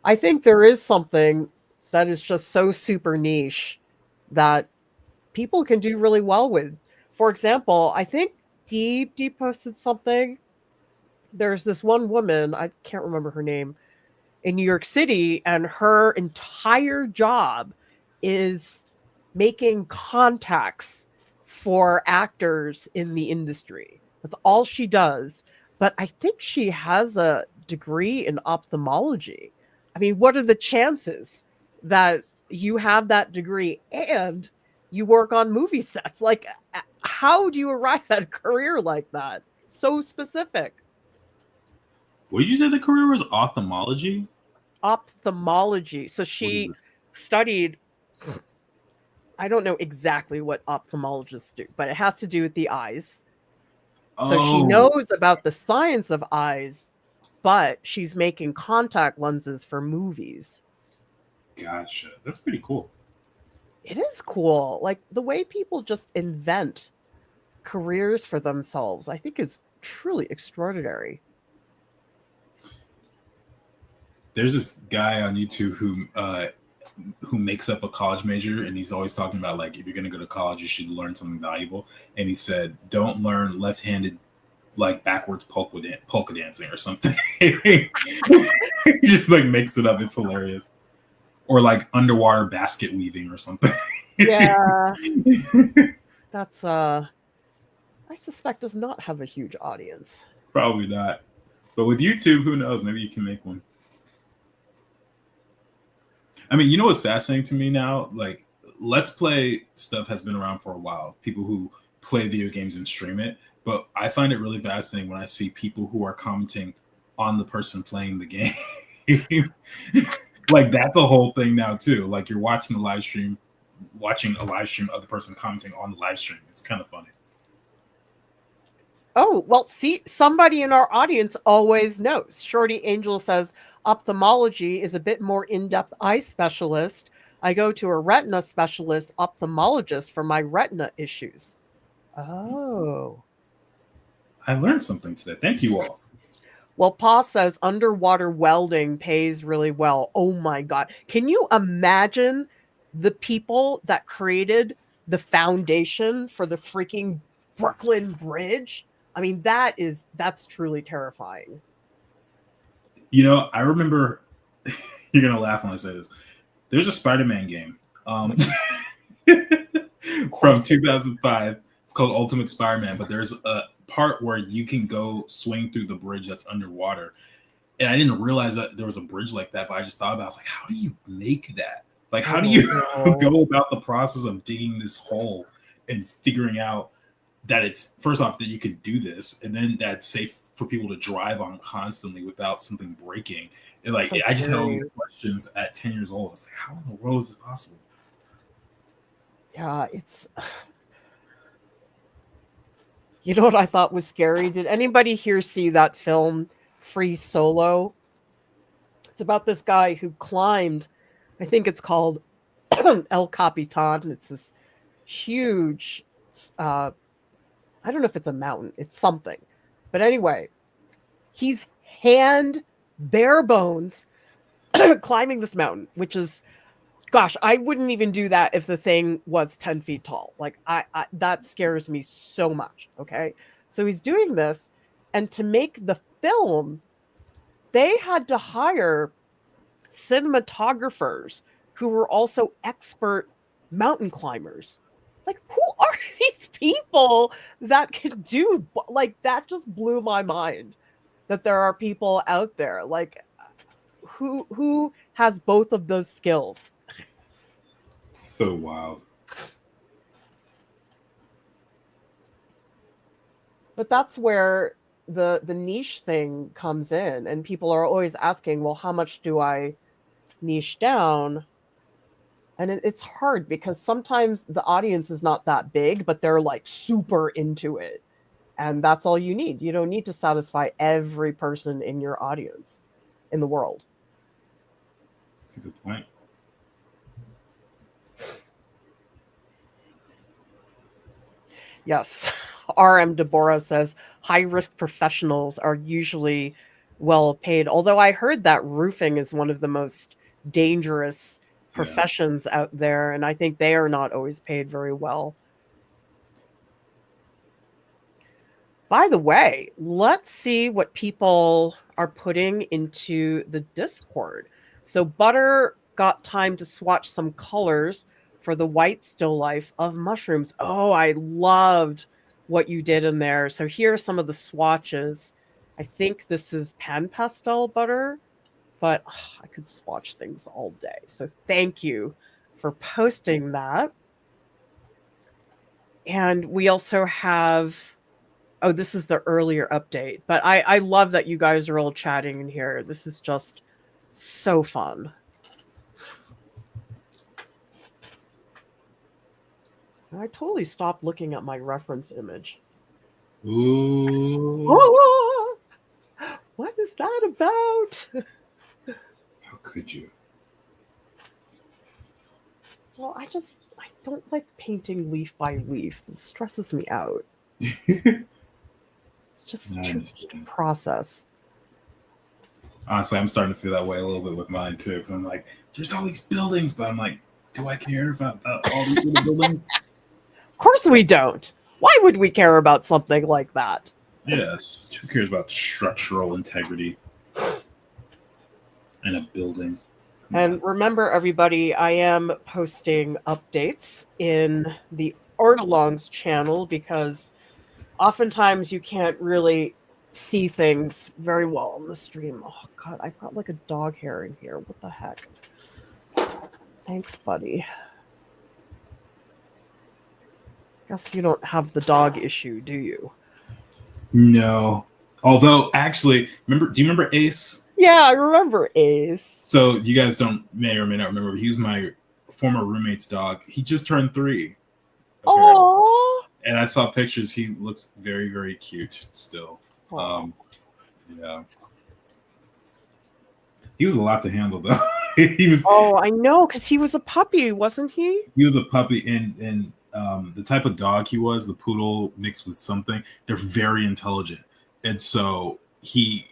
A: I think there is something that is just so super niche that people can do really well with. For example, I think Deep posted something. There's this one woman, I can't remember her name, in New York City, and her entire job is making contacts for actors in the industry. That's all she does. But I think she has a degree in ophthalmology. I mean, what are the chances that you have that degree and you work on movie sets? Like, how do you arrive at a career like that? So specific.
B: What did you say the career was? Ophthalmology?
A: Ophthalmology. So
B: What is
A: she
B: it?
A: studied, I don't know exactly what ophthalmologists do, but it has to do with the eyes. So she
B: Oh,
A: knows about the science of eyes, but she's making contact lenses for movies.
B: gotcha. That's pretty cool.
A: It is cool. Like the way people just invent careers for themselves, I think is truly extraordinary.
B: There's this guy on YouTube who makes up a college major, and he's always talking about like if you're gonna go to college, you should learn something valuable. And he said, don't learn left-handed like backwards polka dancing or something. He just like makes it up. It's hilarious. Or like underwater basket weaving or something.
A: Yeah, that's I suspect does not have a huge audience.
B: Probably not. But with YouTube, who knows? Maybe you can make one. I mean, you know what's fascinating to me now? Like, Let's Play stuff has been around for a while. People who play video games and stream it. But I find it really fascinating when I see people who are commenting on the person playing the game. Like, that's a whole thing now, too. Like, you're watching a live stream of the person commenting on the live stream. It's kind of funny.
A: Oh, well, see, somebody in our audience always knows. Shorty Angel says ophthalmology is a bit more in-depth eye specialist. I go to a retina specialist ophthalmologist for my retina issues. Oh.
B: I learned something today. Thank you all.
A: Well, Pa says underwater welding pays really well. Oh my God. Can you imagine the people that created the foundation for the freaking Brooklyn Bridge? I mean, that's truly terrifying.
B: You know, I remember you're gonna laugh when I say this. There's a Spider-Man game from 2005. It's called Ultimate Spider-Man, but there's a part where you can go swing through the bridge that's underwater. And I didn't realize that there was a bridge like that, but I just thought about it. I was like, how do you make that? Like, how do you go about the process of digging this hole and figuring out that it's, first off, that you can do this, and then that's safe for people to drive on constantly without something breaking. And like, I just had all these questions at 10 years old. I was like, how in the world is this possible?
A: Yeah, it's. You know what I thought was scary? Did anybody here see that film Free Solo? It's about this guy who climbed, I think it's called El Capitan. It's this huge, I don't know if it's a mountain, it's something. But anyway, he's bare bones climbing this mountain, which is, gosh, I wouldn't even do that if the thing was 10 feet tall. Like, I that scares me so much. Okay. So he's doing this. And to make the film, they had to hire cinematographers who were also expert mountain climbers. Like, who are these people that can do, like, that just blew my mind that there are people out there like who has both of those skills.
B: So wild.
A: But that's where the niche thing comes in, and people are always asking, well, how much do I niche down? And it's hard because sometimes the audience is not that big, but they're like super into it. And that's all you need. You don't need to satisfy every person in your audience in the world.
B: That's a good point.
A: Yes. RM Deborah says high-risk professionals are usually well paid. Although I heard that roofing is one of the most dangerous professions out there, and I think they are not always paid very well. By the way, let's see what people are putting into the Discord. So Butter got time to swatch some colors for the white still life of mushrooms. Oh, I loved what you did in there. So here are some of the swatches. I think this is pan pastel Butter, but I could swatch things all day. So thank you for posting that. And we also have, oh, this is the earlier update, but I love that you guys are all chatting in here. This is just so fun. I totally stopped looking at my reference image.
B: Ooh.
A: Oh, what is that about?
B: How could you?
A: Well, I don't like painting leaf by leaf. It stresses me out. It's just a tricky process.
B: Honestly, I'm starting to feel that way a little bit with mine too, because I'm like, there's all these buildings, but I'm like, do I care about all these little buildings?
A: Of course we don't. Why would we care about something like that?
B: Yes. Who cares about structural integrity in a building?
A: And remember, everybody, I am posting updates in the Art-alongs channel because oftentimes you can't really see things very well on the stream. Oh, God, I've got like a dog hair in here. What the heck? Thanks, buddy. Guess you don't have the dog issue, do you?
B: No. Although, actually, do you remember Ace?
A: Yeah, I remember Ace.
B: So you guys may or may not remember, but he was my former roommate's dog. He just turned 3.
A: Oh.
B: And I saw pictures. He looks very, very cute still. Yeah. He was a lot to handle, though. He was.
A: Oh, I know, because he was a puppy, wasn't he?
B: He was a puppy, and the type of dog he was, the poodle mixed with something, they're very intelligent, and so he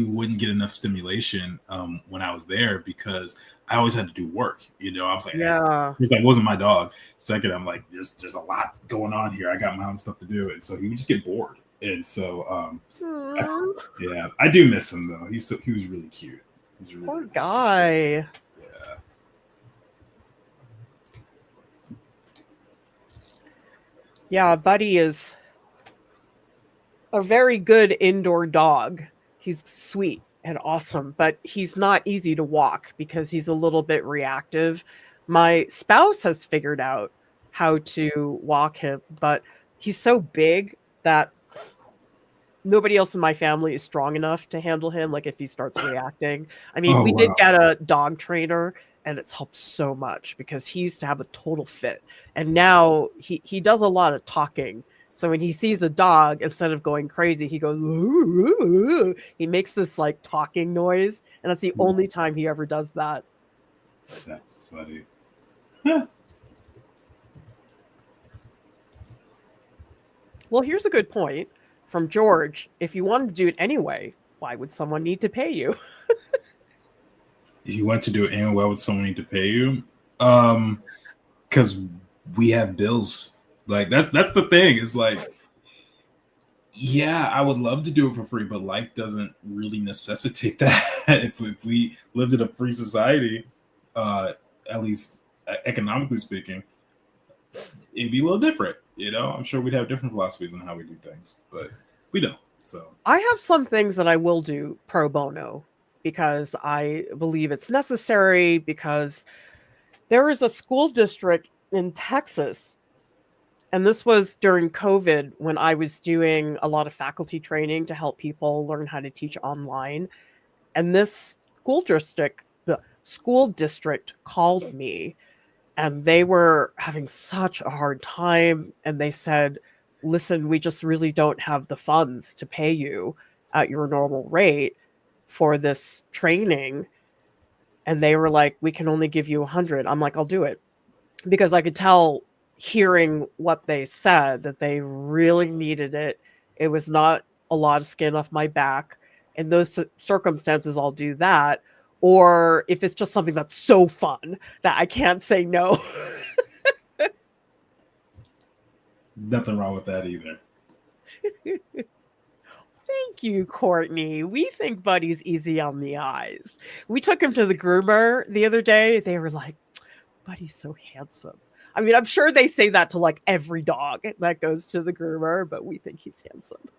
B: wouldn't get enough stimulation when I was there because I always had to do work. I was like,
A: yeah,
B: it wasn't my dog. Second, I'm like, there's a lot going on here. I got my own stuff to do, and so he would just get bored. And so, I do miss him though. He was really cute. He's really
A: poor guy. Yeah, Buddy is a very good indoor dog. He's sweet and awesome, but he's not easy to walk because he's a little bit reactive. My spouse has figured out how to walk him, but he's so big that nobody else in my family is strong enough to handle him, like if he starts reacting. I mean, we did get a dog trainer, and it's helped so much because he used to have a total fit. And now he does a lot of talking. So when he sees a dog, instead of going crazy, he goes, ooh. He makes this like talking noise. And that's the only time he ever does that.
B: That's funny.
A: Well, here's a good point from George. If you wanted to do it anyway, why would someone need to pay you?
B: If you want to do it anyway, why would someone need to pay you? Because we have bills. Like that's the thing. It's like, yeah, I would love to do it for free, but life doesn't really necessitate that. if we lived in a free society, at least economically speaking, it'd be a little different. I'm sure we'd have different philosophies on how we do things, but we don't. So
A: I have some things that I will do pro bono because I believe it's necessary, because there is a school district in Texas, and this was during COVID when I was doing a lot of faculty training to help people learn how to teach online. And this the school district called me, and they were having such a hard time. And they said, listen, we just really don't have the funds to pay you at your normal rate for this training. And they were like, we can only give you 100. I'm like, I'll do it. Because I could tell, hearing what they said, that they really needed it. It was not a lot of skin off my back. In those circumstances, I'll do that. Or if it's just something that's so fun that I can't say no.
B: Nothing wrong with that either.
A: Thank you, Courtney. We think Buddy's easy on the eyes. We took him to the groomer the other day. They were like, Buddy's so handsome. I mean, I'm sure they say that to like every dog that goes to the groomer, but we think he's handsome.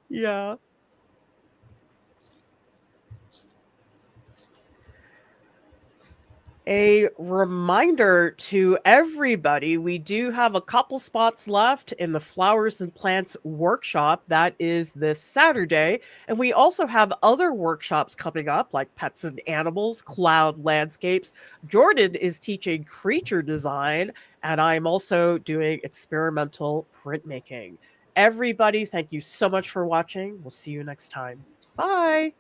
A: Yeah. A reminder to everybody, we do have a couple spots left in the Flowers and Plants workshop. That is this Saturday. And we also have other workshops coming up, like Pets and Animals, Cloud Landscapes. Jordan is teaching creature design, and I'm also doing experimental printmaking. Everybody, thank you so much for watching. We'll see you next time. Bye.